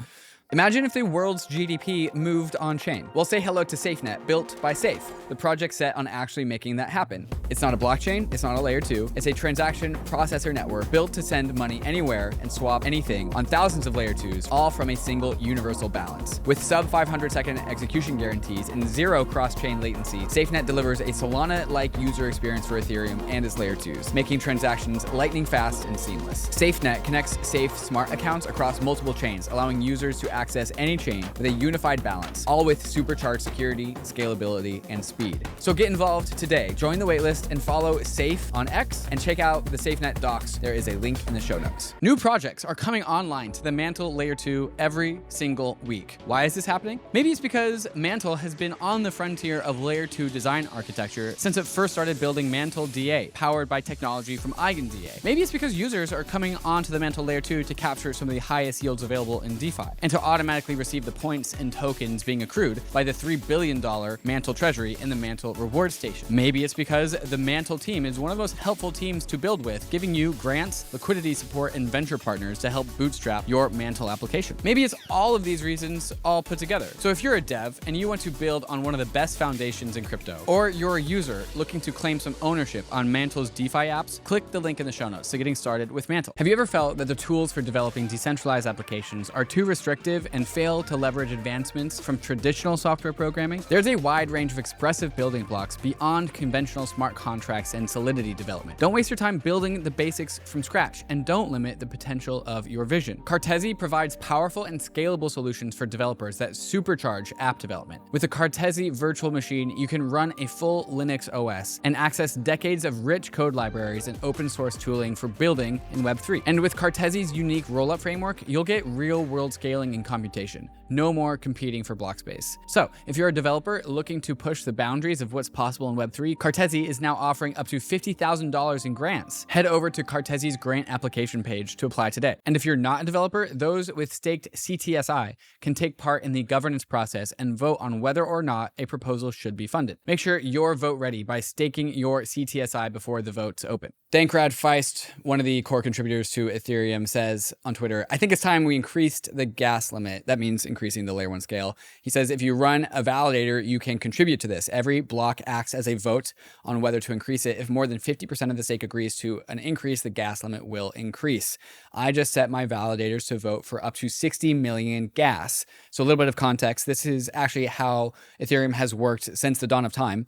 Imagine if the world's GDP moved on-chain. Well, say hello to SafeNet, built by Safe, the project set on actually making that happen. It's not a blockchain, it's not a layer 2, it's a transaction processor network built to send money anywhere and swap anything on thousands of layer 2s, all from a single universal balance. With sub 500-second execution guarantees and zero cross-chain latency, SafeNet delivers a Solana-like user experience for Ethereum and its layer 2s, making transactions lightning fast and seamless. SafeNet connects safe smart accounts across multiple chains, allowing users to access any chain with a unified balance, all with supercharged security, scalability, and speed. So get involved today. Join the waitlist and follow Safe on X and check out the SafeNet docs. There is a link in the show notes. New projects are coming online to the Mantle Layer 2 every single week. Why is this happening? Maybe it's because Mantle has been on the frontier of Layer 2 design architecture since it first started building Mantle DA, powered by technology from EigenDA. Maybe it's because users are coming onto the Mantle Layer 2 to capture some of the highest yields available in DeFi, and to automatically receive the points and tokens being accrued by the $3 billion Mantle treasury in the Mantle reward station. Maybe it's because the Mantle team is one of the most helpful teams to build with, giving you grants, liquidity support, and venture partners to help bootstrap your Mantle application. Maybe it's all of these reasons all put together. So if you're a dev and you want to build on one of the best foundations in crypto, or you're a user looking to claim some ownership on Mantle's DeFi apps, click the link in the show notes to getting started with Mantle. Have you ever felt that the tools for developing decentralized applications are too restrictive expensive and fail to leverage advancements from traditional software programming, there's a wide range of expressive building blocks beyond conventional smart contracts and Solidity development. Don't waste your time building the basics from scratch, and don't limit the potential of your vision. Cartesi provides powerful and scalable solutions for developers that supercharge app development. With a Cartesi virtual machine, you can run a full Linux OS and access decades of rich code libraries and open source tooling for building in Web3. And with Cartesi's unique rollup framework, you'll get real-world scaling and computation. No more competing for block space. So, if you're a developer looking to push the boundaries of what's possible in Web3, Cartesi is now offering up to $50,000 in grants. Head over to Cartesi's grant application page to apply today. And if you're not a developer, those with staked CTSI can take part in the governance process and vote on whether or not a proposal should be funded. Make sure you're vote ready by staking your CTSI before the votes open. Dankrad Feist, one of the core contributors to Ethereum, says on Twitter, "I think it's time we increased the gas limit." That means increasing the layer 1 scale. He says, "If you run a validator, you can contribute to this. Every block acts as a vote on whether to increase it. If more than 50% of the stake agrees to an increase, the gas limit will increase. I just set my validators to vote for up to 60 million gas." So a little bit of context. This is actually how Ethereum has worked since the dawn of time.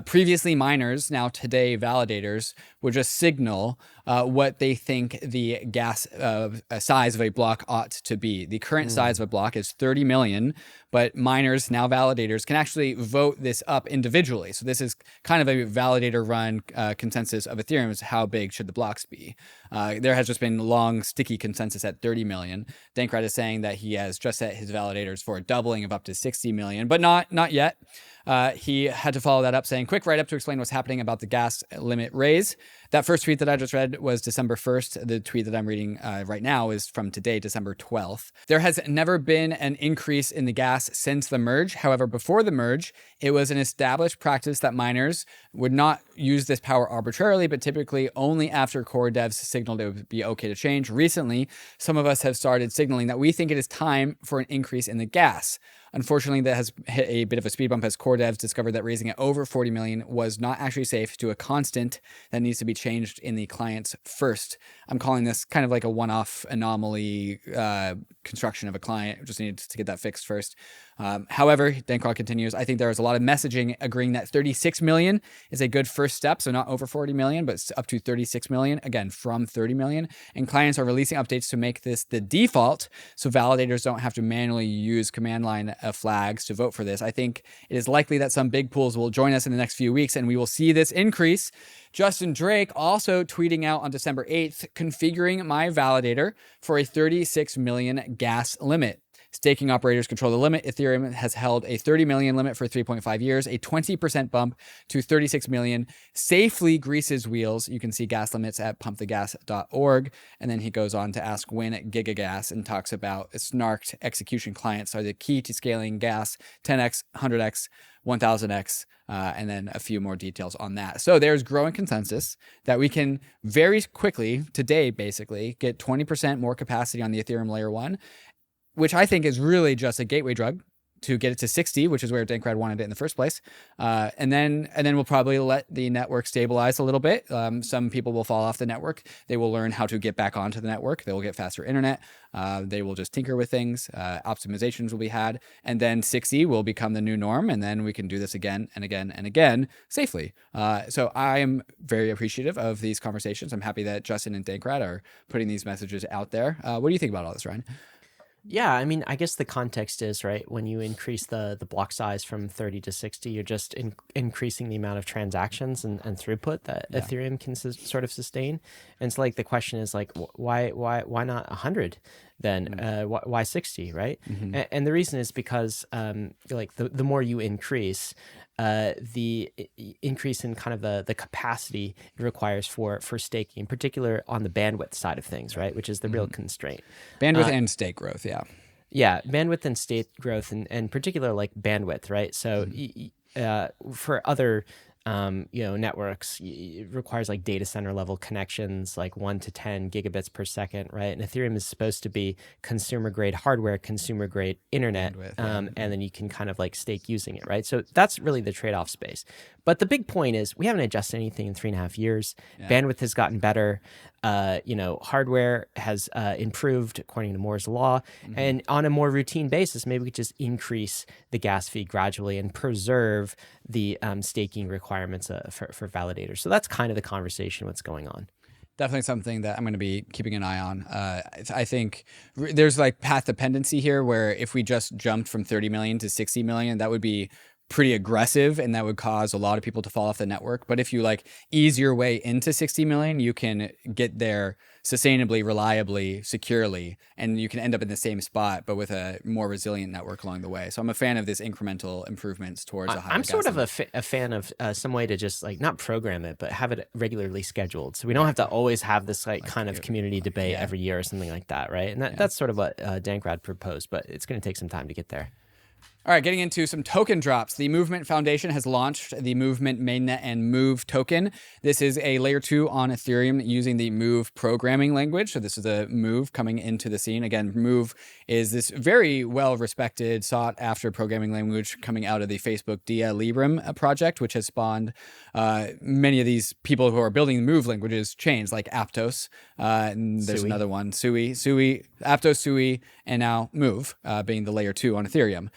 Previously miners, now today validators, would just signal what they think the gas size of a block ought to be. The current size of a block is 30 million, but miners, now validators, can actually vote this up individually. So this is kind of a validator run consensus of Ethereum is how big should the blocks be. There has just been long, sticky consensus at 30 million. Dankrad is saying that he has just set his validators for a doubling of up to 60 million, but not yet. He had to follow that up saying, "Quick write-up to explain what's happening about the gas limit raise." That first tweet that I just read was December 1st. The tweet that I'm reading right now is from today, December 12th. There has never been an increase in the gas since the merge. However, before the merge, it was an established practice that miners would not use this power arbitrarily, but typically only after core devs signaled it would be okay to change. Recently, some of us have started signaling that we think it is time for an increase in the gas. Unfortunately, that has hit a bit of a speed bump as core devs discovered that raising it over 40 million was not actually safe to a constant that needs to be changed in the clients first. I'm calling this kind of like a one-off anomaly construction of a client. We just needed to get that fixed first. However, Dankrad continues, "I think there is a lot of messaging agreeing that 36 million is a good first step. So not over 40 million, but up to 36 million, again, from 30 million. And clients are releasing updates to make this the default so validators don't have to manually use command line flags to vote for this. I think it is likely that some big pools will join us in the next few weeks and we will see this increase." Justin Drake also tweeting out on December 8th, "Configuring my validator for a 36 million gas limit. Staking operators control the limit. Ethereum has held a 30 million limit for 3.5 years. A 20% bump to 36 million safely greases wheels." You can see gas limits at pumpthegas.org. And then he goes on to ask when gigagas and talks about snarked execution clients are the key to scaling gas 10x, 100x, 1000x, and then a few more details on that. So there's growing consensus that we can very quickly, today basically, get 20% more capacity on the Ethereum layer 1, which I think is really just a gateway drug to get it to 60, which is where Dankrad wanted it in the first place. And then we'll probably let the network stabilize a little bit. Some people will fall off the network. They will learn how to get back onto the network. They will get faster internet. They will just tinker with things. Optimizations will be had. And then 60 will become the new norm. And then we can do this again and again and again safely. So I am very appreciative of these conversations. I'm happy that Justin and Dankrad are putting these messages out there. What do you think about all this, Ryan? Yeah, I mean, I guess the context is, right, when you increase the block size from 30 to 60, you're just increasing the amount of transactions and throughput that Ethereum can sort of sustain. And so, like, the question is, like, why not 100 then? Why 60, right? And the reason is because, like, the more you increase, the increase in kind of the capacity it requires for staking, in particular on the bandwidth side of things, right? Which is the real constraint. Bandwidth and stake growth, yeah. Yeah, bandwidth and state growth, and particular like bandwidth, right? So for other networks, it requires like data center level connections, like 1 to 10 gigabits per second, right? And Ethereum is supposed to be consumer grade hardware, consumer grade internet, and then you can kind of like stake using it, right? So that's really the trade-off space. But the big point is we haven't adjusted anything in 3.5 years. Bandwidth has gotten better. hardware has improved according to Moore's law, and on a more routine basis, maybe we could just increase the gas fee gradually and preserve the staking requirements for validators. So that's kind of the conversation, what's going on. Definitely something that I'm going to be keeping an eye on. I think there's like path dependency here, where if we just jumped from 30 million to 60 million, that would be pretty aggressive, and that would cause a lot of people to fall off the network. But if you like ease your way into 60 million, you can get there sustainably, reliably, securely, and you can end up in the same spot, but with a more resilient network along the way. So I'm a fan of this incremental improvements towards a higher. I'm sort of a fan of some way to just like not program it, but have it regularly scheduled, so we don't have to always have this like kind of community debate every year or something like that, right? And that's sort of what Dankrad proposed, but it's going to take some time to get there. All right, getting into some token drops. The Movement Foundation has launched the Movement Mainnet and Move token. This is a layer 2 on Ethereum using the Move programming language. So this is a Move coming into the scene. Again, Move is this very well-respected, sought-after programming language coming out of the Facebook Dia Librem project, which has spawned many of these people who are building Move languages chains like Aptos. And there's Sui. another one, Sui, Aptos, Sui, and now Move being the layer 2 on Ethereum.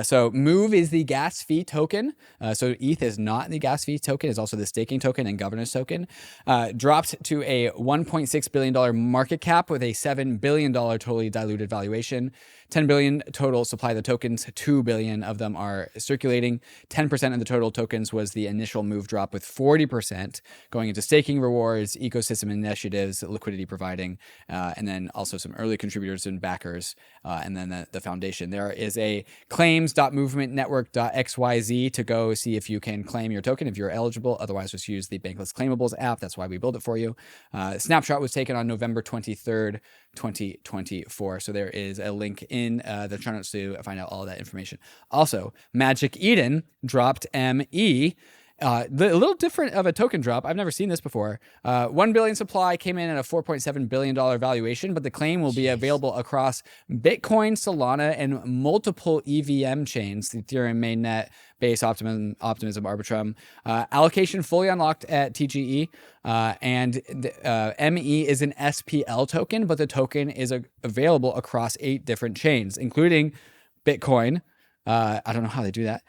So Move is the gas fee token. So ETH is not the gas fee token. It's also the staking token and governance token. Dropped to a $1.6 billion market cap with a $7 billion totally diluted valuation. 10 billion total supply of the tokens. 2 billion of them are circulating. 10% of the total tokens was the initial Move drop, with 40% going into staking rewards, ecosystem initiatives, liquidity providing, and then also some early contributors and backers, and then the foundation. There is a claims.movementnetwork.xyz to go see if you can claim your token if you're eligible. Otherwise, just use the Bankless Claimables app. That's why we built it for you. Snapshot was taken on November 23rd, 2024. So there is a link in the show notes to find out all that information. Also, Magic Eden dropped ME. A little different of a token drop. I've never seen this before. 1 billion supply came in at a $4.7 billion valuation, but the claim will be available across Bitcoin, Solana, and multiple EVM chains, the Ethereum mainnet, Base, Optimism, Arbitrum. Allocation fully unlocked at TGE, and ME is an SPL token, but the token is available across 8 different chains, including Bitcoin. I don't know how they do that.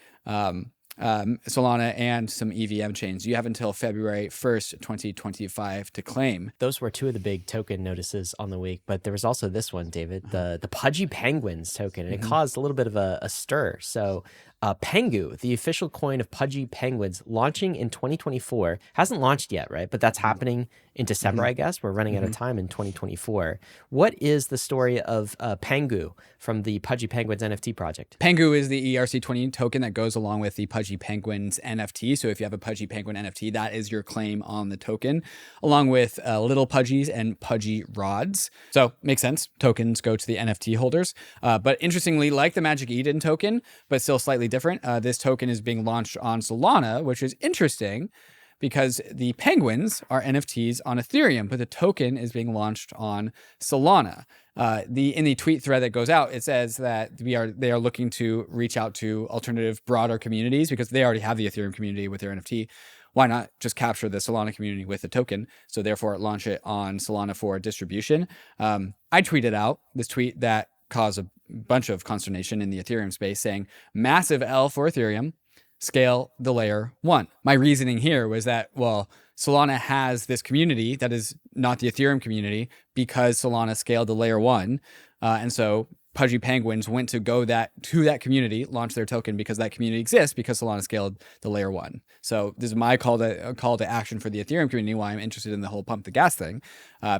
Solana, and some EVM chains. You have until February 1st, 2025 to claim. Those were 2 of the big token notices on the week, but there was also this one, David, the Pudgy Penguins token, and it caused a little bit of a stir. So Pengu, the official coin of Pudgy Penguins, launching in 2024. Hasn't launched yet, right? But that's happening in December, I guess. We're running out of time in 2024. What is the story of Pengu from the Pudgy Penguins NFT project? Pengu is the ERC20 token that goes along with the Pudgy Penguins NFT. So if you have a Pudgy Penguin NFT, that is your claim on the token, along with little Pudgies and Pudgy rods. So makes sense. Tokens go to the NFT holders. But interestingly, like the Magic Eden token, but still slightly different, this token is being launched on Solana, which is interesting because the penguins are NFTs on Ethereum, but the token is being launched on Solana. In the tweet thread that goes out, it says that they are looking to reach out to alternative, broader communities because they already have the Ethereum community with their NFT. Why not just capture the Solana community with the token? So therefore, launch it on Solana for distribution. I tweeted out this tweet that caused a bunch of consternation in the Ethereum space, saying massive L for Ethereum, scale the layer 1. My reasoning here was that, well, Solana has this community that is not the Ethereum community because Solana scaled the layer 1. And so Pudgy Penguins went to go to that community, launch their token because that community exists because Solana scaled the layer 1. So this is my call to action for the Ethereum community, why I'm interested in the whole pump the gas thing,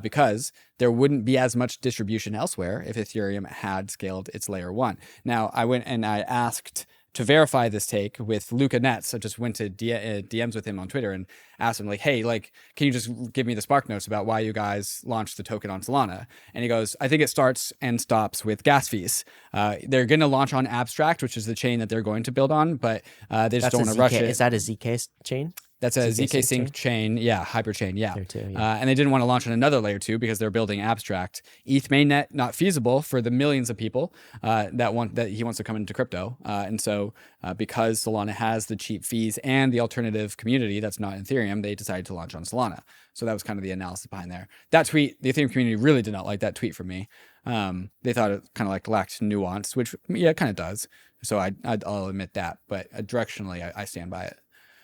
because there wouldn't be as much distribution elsewhere if Ethereum had scaled its layer 1. Now, I went and I asked to verify this take with Luca Netz. I just went to DMs with him on Twitter and asked him, like, hey, like, can you just give me the Spark Notes about why you guys launched the token on Solana? And he goes, I think it starts and stops with gas fees. They're going to launch on Abstract, which is the chain that they're going to build on, but they just don't want to rush it. Is that a ZK chain? That's a ZK ZK Sync chain, hyperchain, There too, yeah. and they didn't want to launch on another layer 2 because they're building abstract. ETH mainnet not feasible for the millions of people that he wants to come into crypto, and so because Solana has the cheap fees and the alternative community that's not Ethereum, they decided to launch on Solana. So that was kind of the analysis behind there. That tweet, the Ethereum community really did not like that tweet from me. They thought it kind of like lacked nuance, which it kind of does. So I'll admit that, but directionally I stand by it.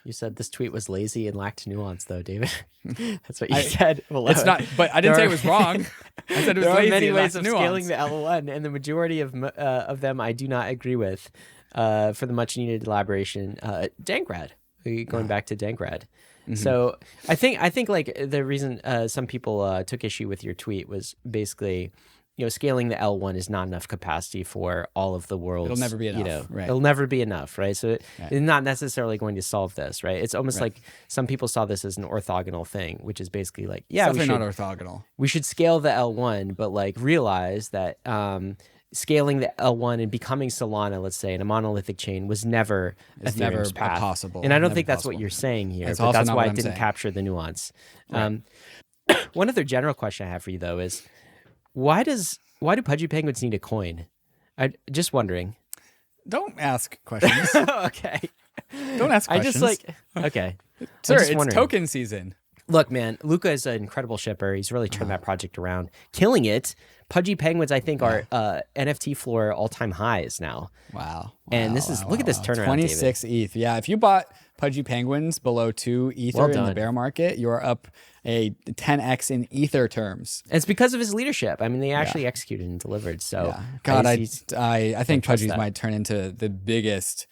You said this tweet was lazy and lacked nuance, though, David. That's what you said. It's not, but I didn't say it was wrong. I said it was there lazy. There are many and ways lacked of nuance. scaling the L1, and the majority of them I do not agree with. For the much needed elaboration, Dankrad. Going back to Dankrad. So I think like the reason some people took issue with your tweet was basically, scaling the L1 is not enough capacity for all of the world's. It'll never be enough, right? It'll never be enough, right? So it's not necessarily going to solve this, right? It's almost like some people saw this as an orthogonal thing, which is basically like, Definitely not orthogonal. We should scale the L1, but like realize that scaling the L1 and becoming Solana, let's say, in a monolithic chain was never Ethereum's path. Possible. And I don't Never think that's possible. what you're saying here, That's but also that's not why what it I'm didn't saying. capture the nuance. Right. One other general question I have for you, though, is why do Pudgy Penguins need a coin? Just wondering. Don't ask questions. Okay. Don't ask questions. Okay. Sir, I'm just it's wondering. token season. Look, man, Luca is an incredible shipper. He's really turned that project around, killing it. Pudgy Penguins, I think, are NFT floor all-time highs now. Wow. And this is look at this turnaround, 26 ETH. Yeah, if you bought Pudgy Penguins below 2 Ether Well in the done. bear market, you're up a 10x in Ether terms. And it's because of his leadership. I mean, they actually executed and delivered. So, God, I think trust Pudgy's that. might turn into the biggest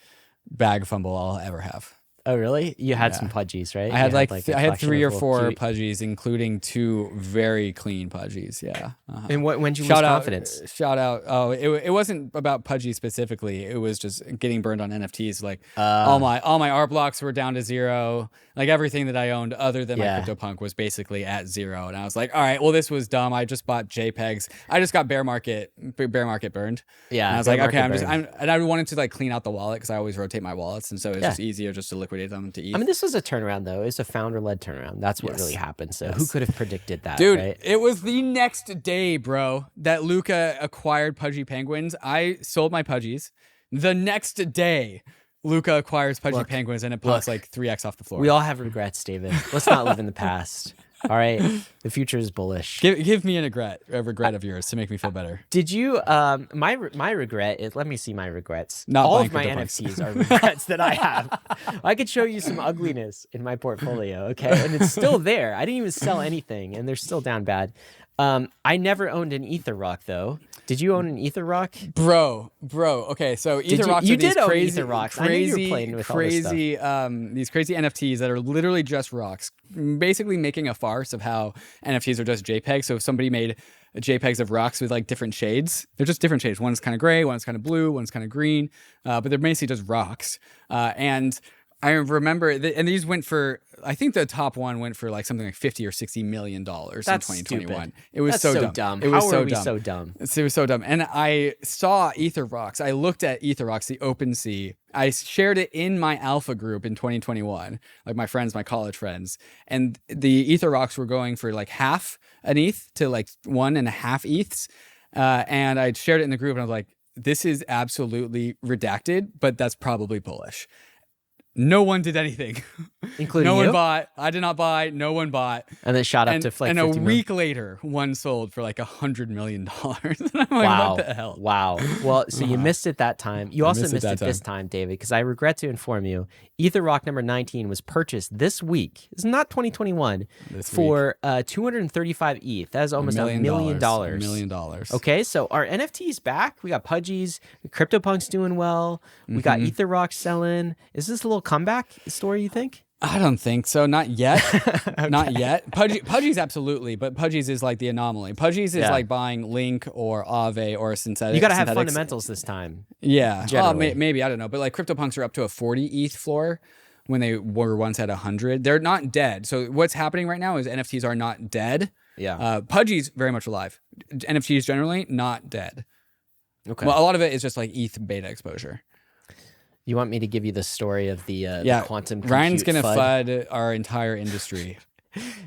bag fumble I'll ever have. Oh, really? You had some Pudgies, right? I had You I had 3 or collection of 4 little cute- Pudgies, including 2 very clean Pudgies. Yeah. And when'd you lose Shout out, confidence? Shout out. Oh, it wasn't about Pudgy specifically. It was just getting burned on NFTs. Like all my art blocks were down to 0. Like everything that I owned other than my CryptoPunk was basically at 0. And I was like, all right, well, this was dumb. I just bought JPEGs. I just got bear market burned. Yeah. And I was bear like, okay, market burn. and I wanted to like clean out the wallet because I always rotate my wallets. And so it's just easier just to liquidate them to ETH. I mean, this was a turnaround, though. It's a founder-led turnaround. That's what really happened. So who could have predicted that, Dude, right? it was the next day, bro, that Luca acquired Pudgy Penguins. I sold my Pudgies. The next day, Luca acquires Pudgy Penguins and it pops like 3x off the floor. We all have regrets, David. Let's not live in the past. All right? The future is bullish. Give me a regret of yours to make me feel better. Did you, my regret is, let me see my regrets. Not all buying of my CryptoPunks. NFTs are regrets that I have. I could show you some ugliness in my portfolio, okay? And it's still there. I didn't even sell anything, and they're still down bad. I never owned an EtherRock, though. Did you own an EtherRock? Bro. Okay, so EtherRocks you are these did own crazy, EtherRocks. I knew you were crazy, playing with all this these crazy NFTs that are literally just rocks, basically making a farce of how NFTs are just JPEGs. So if somebody made JPEGs of rocks with like different shades, they're just different shades. One's kind of gray, one's kind of blue, one's kind of green, but they're basically just rocks. And I remember, and these went for, I think the top one went for like something like $50 or $60 million in 2021. Stupid. It was That's so dumb. It was How so are we dumb. so dumb? It was so dumb. And I saw EtherRocks. I looked at EtherRocks, the OpenSea. I shared it in my alpha group in 2021, like my friends, my college friends. And the EtherRocks were going for like half an ETH to like 1.5 ETHs. And I shared it in the group and I was like, this is absolutely redacted, but that's probably bullish. No one did anything. Including no you? one bought. I did not buy. No one bought. And it shot up to like and 50 a million. week later, one sold for like $100 million. And I'm like, Wow. what the hell? Wow. Well, so you missed it that time. You also missed it missed it that this time, David, because I regret to inform you, EtherRock number 19 was purchased this week. It's not 2021 for 235 ETH. That is almost $1 million. $1 million. Okay, so our NFTs back. We got Pudgies, CryptoPunk's doing well. We got EtherRock selling. Is this a little comeback story, you think? I don't think so. Not yet. Not yet. Pudgy's absolutely, but Pudgy's is like the anomaly. Pudgy's is like buying Link or Aave or synthetic. You got to have synthetics. fundamentals this time. Yeah. Generally. Maybe, I don't know. But like CryptoPunks are up to a 40 ETH floor when they were once at 100. They're not dead. So what's happening right now is NFTs are not dead. Yeah. Pudgy's very much alive. NFTs generally not dead. Okay. Well, a lot of it is just like ETH beta exposure. You want me to give you the story of the quantum compute Ryan's gonna FUD? FUD our entire industry.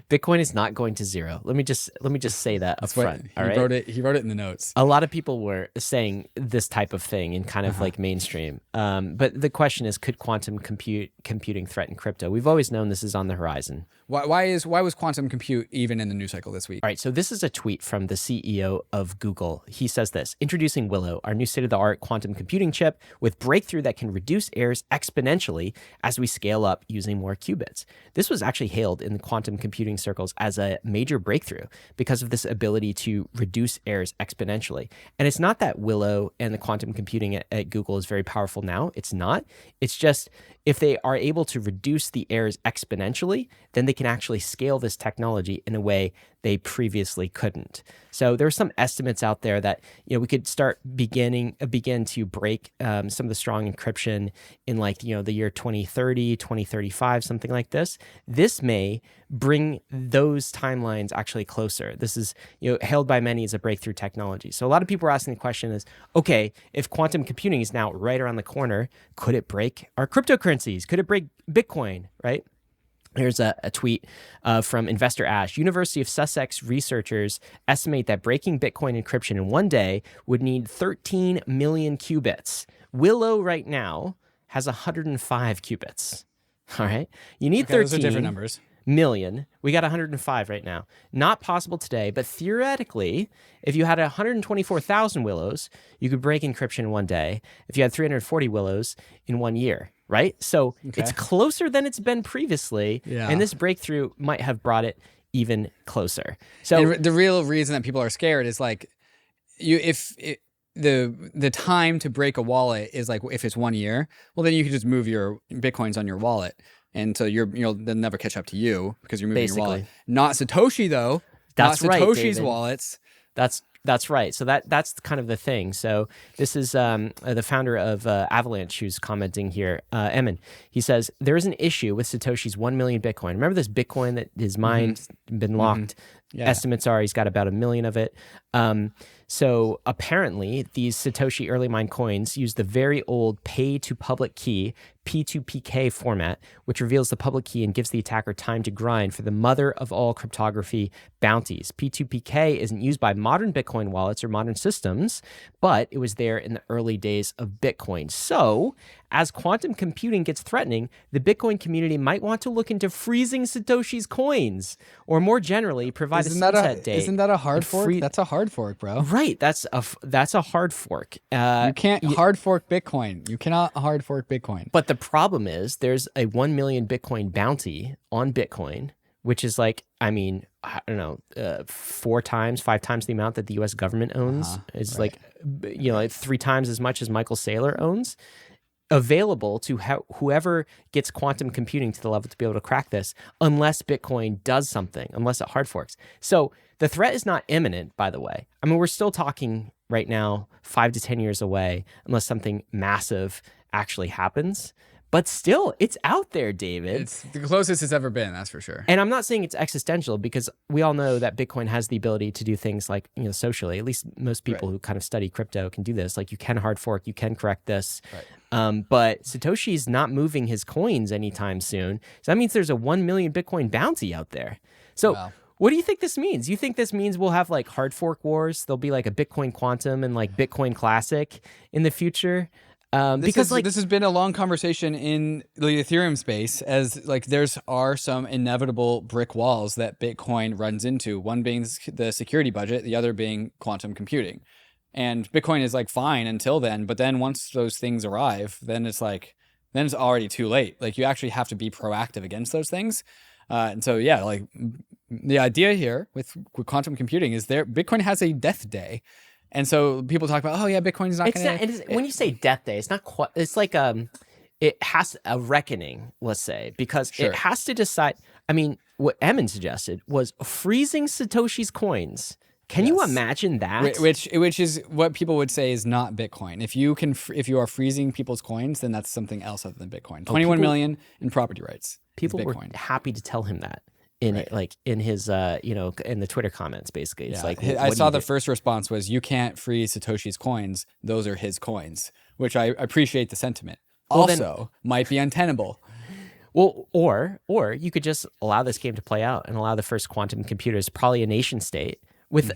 Bitcoin is not going to zero. Let me just say that up front. He All right. He wrote it in the notes. A lot of people were saying this type of thing in kind of like mainstream. But the question is, could quantum computing threaten crypto? We've always known this is on the horizon. Why was quantum compute even in the news cycle this week? All right, so this is a tweet from the CEO of Google. He says this: introducing Willow, our new state-of-the-art quantum computing chip with breakthrough that can reduce errors exponentially as we scale up using more qubits. This was actually hailed in the quantum computing circles as a major breakthrough because of this ability to reduce errors exponentially. And it's not that Willow and the quantum computing at Google is very powerful now. It's not. It's just if they are able to reduce the errors exponentially, then they can actually scale this technology in a way they previously couldn't. So there are some estimates out there that we could start begin to break some of the strong encryption in like the year 2030, 2035, something like this. This may bring those timelines actually closer. This is hailed by many as a breakthrough technology. So a lot of people are asking the question is, okay, if quantum computing is now right around the corner, could it break our cryptocurrencies? Could it break Bitcoin, right? Here's a tweet from Investor Ash. University of Sussex researchers estimate that breaking Bitcoin encryption in one day would need 13 million qubits. Willow right now has 105 qubits. All right. You need 13 those are different numbers. million. We got 105 right now. Not possible today, but theoretically, if you had 124,000 Willows, you could break encryption in one day. If you had 340 Willows in 1 year, right? So it's closer than it's been previously, and this breakthrough might have brought it even closer. So and the real reason that people are scared is like, the time to break a wallet is like if it's 1 year, well then you can just move your Bitcoins on your wallet. And so they'll never catch up to you because you're moving your wallet. Not Satoshi though. That's not right, Satoshi's David. Wallets. That's right. So that's kind of the thing. So this is the founder of Avalanche who's commenting here, Emin. He says, there is an issue with Satoshi's 1 million Bitcoin. Remember this Bitcoin that his mind's been locked? Yeah. Estimates are he's got about 1 million of it. So apparently these Satoshi early mine coins use the very old pay to public key P2PK format, which reveals the public key and gives the attacker time to grind for the mother of all cryptography bounties. P2PK isn't used by modern Bitcoin wallets or modern systems, but it was there in the early days of Bitcoin. So as quantum computing gets threatening, the Bitcoin community might want to look into freezing Satoshi's coins, or more generally, provide a sunset date. Isn't that a hard fork? That's a hard fork, bro. Right, that's a hard fork. You can't hard fork Bitcoin. You cannot hard fork Bitcoin. But the problem is there's a 1 million Bitcoin bounty on Bitcoin, which is like, I don't know, 4 times, 5 times the amount that the U.S. government owns. It's like 3 times as much as Michael Saylor owns. Available to whoever gets quantum computing to the level to be able to crack this, unless Bitcoin does something, unless it hard forks. So the threat is not imminent, by the way. I mean, we're still talking right now 5 to 10 years away, unless something massive actually happens. But still, it's out there, David. It's the closest it's ever been, that's for sure. And I'm not saying it's existential, because we all know that Bitcoin has the ability to do things like, socially. At least most people who kind of study crypto can do this. Like, you can hard fork, you can correct this. Right. But Satoshi's not moving his coins anytime soon. So that means there's a 1 million Bitcoin bounty out there. So what do you think this means? You think this means we'll have like hard fork wars? There'll be like a Bitcoin Quantum and like Bitcoin Classic in the future? This has been a long conversation in the Ethereum space, as like are some inevitable brick walls that Bitcoin runs into, one being the security budget, the other being quantum computing. And Bitcoin is like fine until then, but then once those things arrive, then it's already too late. Like, you actually have to be proactive against those things. And so, like the idea here with quantum computing is Bitcoin has a death day. And so people talk about, Bitcoin's not going to... When you say death day, it's not quite... It's like it has a reckoning, let's say, because it has to decide... I mean, what Emin suggested was freezing Satoshi's coins. Can you imagine that? Which is what people would say is not Bitcoin. If you are freezing people's coins, then that's something else other than Bitcoin. 21 million in property rights. People were happy to tell him that. In his in the Twitter comments, basically. It's like, I saw the first response was, you can't freeze Satoshi's coins. Those are his coins, which I appreciate the sentiment. also might be untenable. Well, or you could just allow this game to play out and allow the first quantum computers, probably a nation state. With,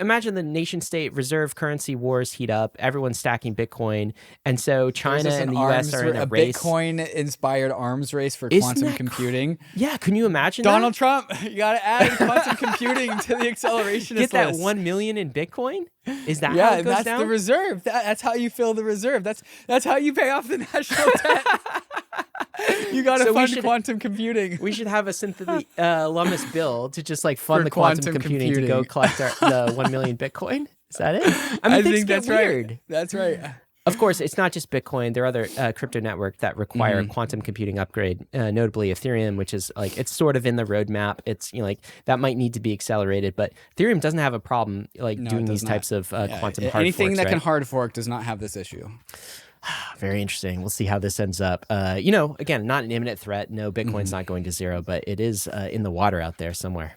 imagine the nation state reserve currency wars heat up, everyone's stacking Bitcoin. And so China and the US are in a race. Bitcoin-inspired arms race for quantum computing. Yeah, can you imagine Donald Trump, you got to add quantum computing to the accelerationist Get that list. 1 million in Bitcoin? Is that how Yeah, it goes that's down? the reserve. That's how you fill the reserve. That's how you pay off the national debt. You got to fund quantum computing. We should have a synthetic alumnus bill to just like fund the quantum computing to go collect the 1 million Bitcoin. Is that it? I think that's weird. right. That's right. Of course, it's not just Bitcoin. There are other crypto networks that require quantum computing upgrade, notably Ethereum, which is like, it's sort of in the roadmap. It's, like that might need to be accelerated, but Ethereum doesn't have a problem doing these types of quantum hard anything forks, that right? can hard fork does not have this issue. Very interesting. We'll see how this ends up. Again, not an imminent threat. No, Bitcoin's not going to zero, but it is in the water out there somewhere.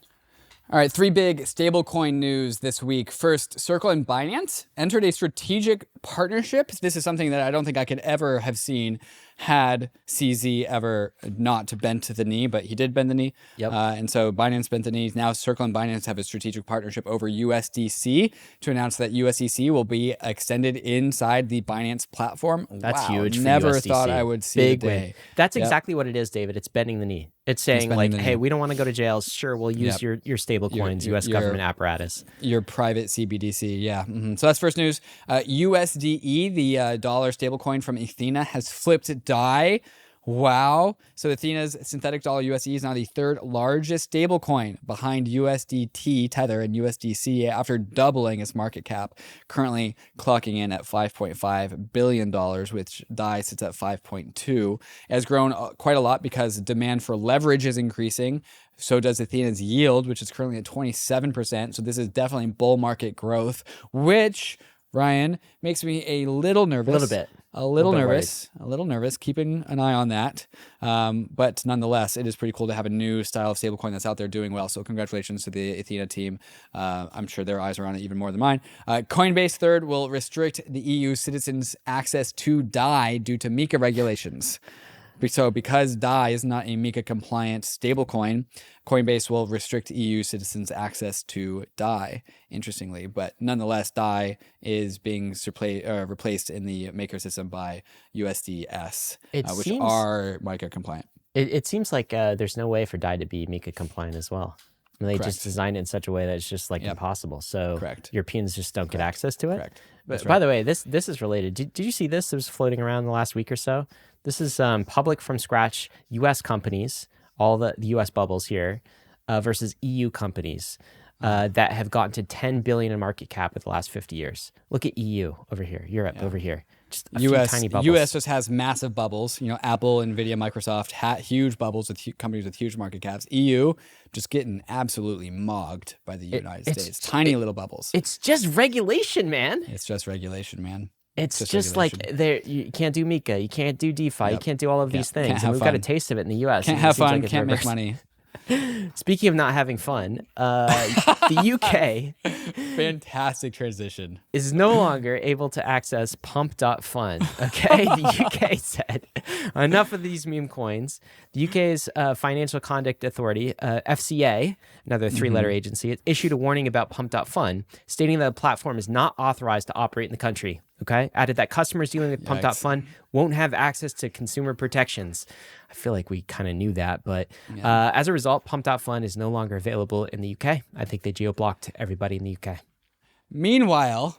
All right, 3 big stablecoin news this week. First, Circle and Binance entered a strategic partnership. This is something that I don't think I could ever have seen had CZ ever not bent the knee, but he did bend the knee. Yep. And so Binance bent the knee. Now Circle and Binance have a strategic partnership over USDC to announce that USDC will be extended inside the Binance platform. That's wow, huge for never USDC. thought I would see Big the day. win. That's exactly what it is, David. It's bending the knee. It's saying like, hey, we don't want to go to jail. Sure, we'll use your stable coins, US government apparatus. Your private CBDC, yeah. So that's first news. USDE, the dollar stablecoin from Ethena, has flipped DAI. Wow. So Athena's synthetic dollar USD is now the third largest stablecoin behind USDT, Tether, and USDC after doubling its market cap, currently clocking in at $5.5 billion, which DAI sits at 5.2. It has grown quite a lot because demand for leverage is increasing. So does Athena's yield, which is currently at 27%. So this is definitely bull market growth, which, Ryan, makes me a little nervous. A little nervous, keeping an eye on that. But nonetheless, it is pretty cool to have a new style of stablecoin that's out there doing well. So congratulations to the Ethena team. I'm sure their eyes are on it even more than mine. Coinbase third will restrict the EU citizens' access to DAI due to MiCA regulations. So because DAI is not a MiCA compliant stablecoin, Coinbase will restrict EU citizens' access to DAI, interestingly. But nonetheless, DAI is being replaced in the maker system by USDS, which are MiCA compliant. It seems like there's no way for DAI to be MiCA compliant as well. And they just designed it in such a way that it's just like impossible. So Europeans just don't get access to it. But by the way, this is related. Did you see this? It was floating around the last week or so. This is public from scratch U.S. companies, all the U.S. bubbles here, versus EU companies that have gotten to 10 billion in market cap in the last 50 years. Look at EU over here, Europe over here. Just a few tiny bubbles. U.S. just has massive bubbles. Apple, Nvidia, Microsoft, huge bubbles with companies with huge market caps. EU just getting absolutely mogged by the United States. Tiny little bubbles. It's just regulation, man. It's just regulation, man. It's just like you can't do MiCA, you can't do DeFi, you can't do all of these things. And we've got a taste of it in the U.S. Can't have fun, can't make money. Speaking of not having fun, the UK fantastic transition is no longer able to access pump.fund. Okay, the UK said enough of these meme coins. The UK's Financial Conduct Authority, FCA, another three-letter agency, issued a warning about pump.fund, stating that the platform is not authorized to operate in the country. Okay, added that customers dealing with pump.fund won't have access to consumer protections. I feel like we kind of knew that, but as a result, pump.fund is no longer available in the UK. I think they geo-blocked everybody in the UK. Meanwhile,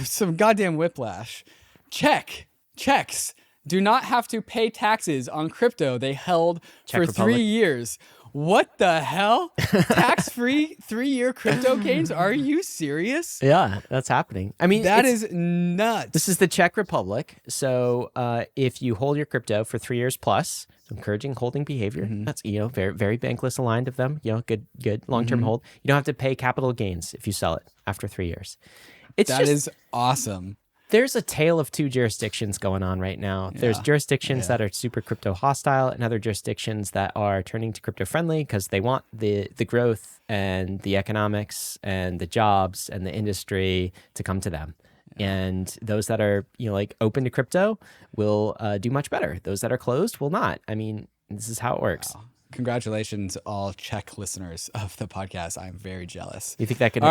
some goddamn whiplash. Czechs do not have to pay taxes on crypto they held for 3 years. What the hell? Tax-free 3-year crypto gains? Are you serious? Yeah, that's happening. I mean, that is nuts. This is the Czech Republic. So if you hold your crypto for 3 years plus, encouraging holding behavior. That's very, very Bankless aligned of them. Good long-term hold. You don't have to pay capital gains if you sell it after 3 years. That is awesome. There's a tale of two jurisdictions going on right now. There's jurisdictions that are super crypto hostile and other jurisdictions that are turning to crypto friendly because they want the growth and the economics and the jobs and the industry to come to them. And those that are, like open to crypto will do much better. Those that are closed will not. I mean, this is how it works. Wow. Congratulations, all Czech listeners of the podcast. I'm very jealous. You think that could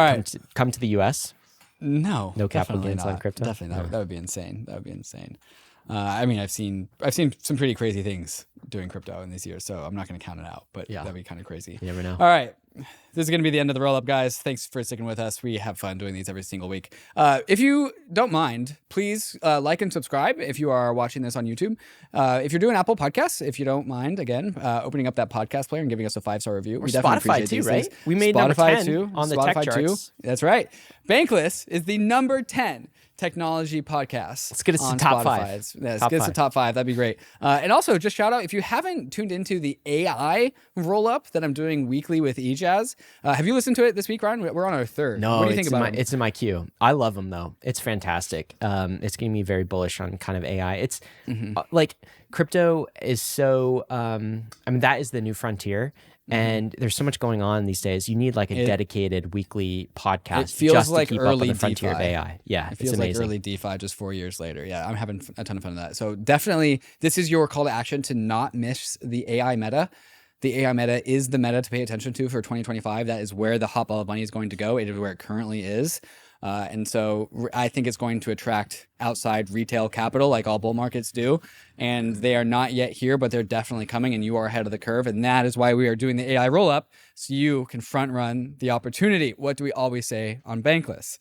come to the U.S.? No. No capital gains on crypto? Definitely not. That would be insane. That would be insane. I mean, I've seen some pretty crazy things doing crypto in these years, so I'm not going to count it out, but that'd be kind of crazy. You never know. All right. This is going to be the end of the roll-up, guys. Thanks for sticking with us. We have fun doing these every single week. If you don't mind, please like and subscribe if you are watching this on YouTube. If you're doing Apple Podcasts, if you don't mind, again, opening up that podcast player and giving us a 5-star review. Or Spotify too, right? We made Spotify number 10 too, on the Spotify tech charts. Too. That's right. Bankless is the number 10 technology podcast. Let's get us to top 5. Let's get us to top 5. That'd be great. And also, just shout out, if you haven't tuned into the AI roll-up that I'm doing weekly with Ejaz, have you listened to it this week, Ryan? We're on our 3rd. No, what do you think about it? It's in my queue. I love them, though. It's fantastic. It's getting me very bullish on kind of AI. It's like crypto is so, I mean, that is the new frontier. And there's so much going on these days. You need like a dedicated weekly podcast. It feels just like to keep early up on the frontier DeFi. of AI. Yeah, it feels it's amazing. like early DeFi just 4 years later. Yeah, I'm having a ton of fun with that. So definitely, this is your call to action to not miss the AI meta. The AI meta is the meta to pay attention to for 2025. That is where the hot ball of money is going to go. It is where it currently is. And so I think it's going to attract outside retail capital like all bull markets do. And they are not yet here, but they're definitely coming, and you are ahead of the curve. And that is why we are doing the AI roll-up, so you can front run the opportunity. What do we always say on Bankless?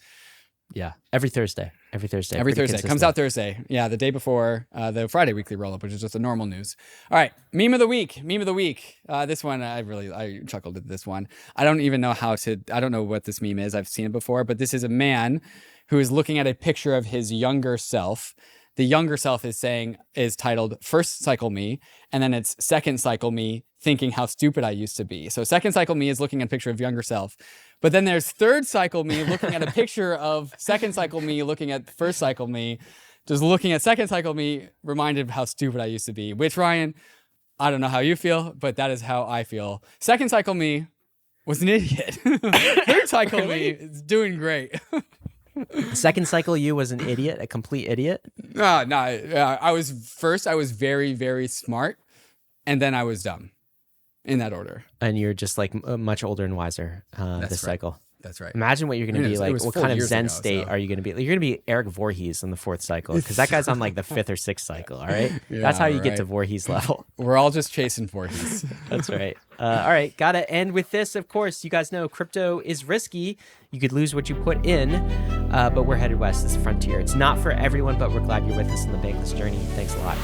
Yeah, every Thursday. Every Thursday. Every Thursday. It comes out Thursday. Yeah, the day before the Friday weekly roll-up, which is just the normal news. All right, meme of the week. Meme of the week. This one, I chuckled at this one. I don't even know I don't know what this meme is. I've seen it before, but this is a man who is looking at a picture of his younger self. The younger self is titled First Cycle Me, and then it's Second Cycle Me, thinking how stupid I used to be. So Second Cycle Me is looking at a picture of younger self. But then there's Third Cycle Me looking at a picture of Second Cycle Me looking at First Cycle Me. Just looking at Second Cycle Me reminded of how stupid I used to be. Which, Ryan, I don't know how you feel, but that is how I feel. Second Cycle Me was an idiot. Third Cycle Me is doing great. Second cycle you was an idiot, a complete idiot? No. I was very, very smart, and then I was dumb. In that order. And you're just like much older and wiser this cycle. That's right. Imagine what you're going to be like. What kind of Zen state are you going to be? You're going to be Eric Voorhees in the 4th cycle, because that guy's on like the 5th or 6th cycle. All right. That's how you get to Voorhees level. We're all just chasing Voorhees. That's right. All right. Got to end with this. Of course, you guys know crypto is risky. You could lose what you put in, but we're headed west. This frontier. It's not for everyone, but we're glad you're with us in the Bankless journey. Thanks a lot.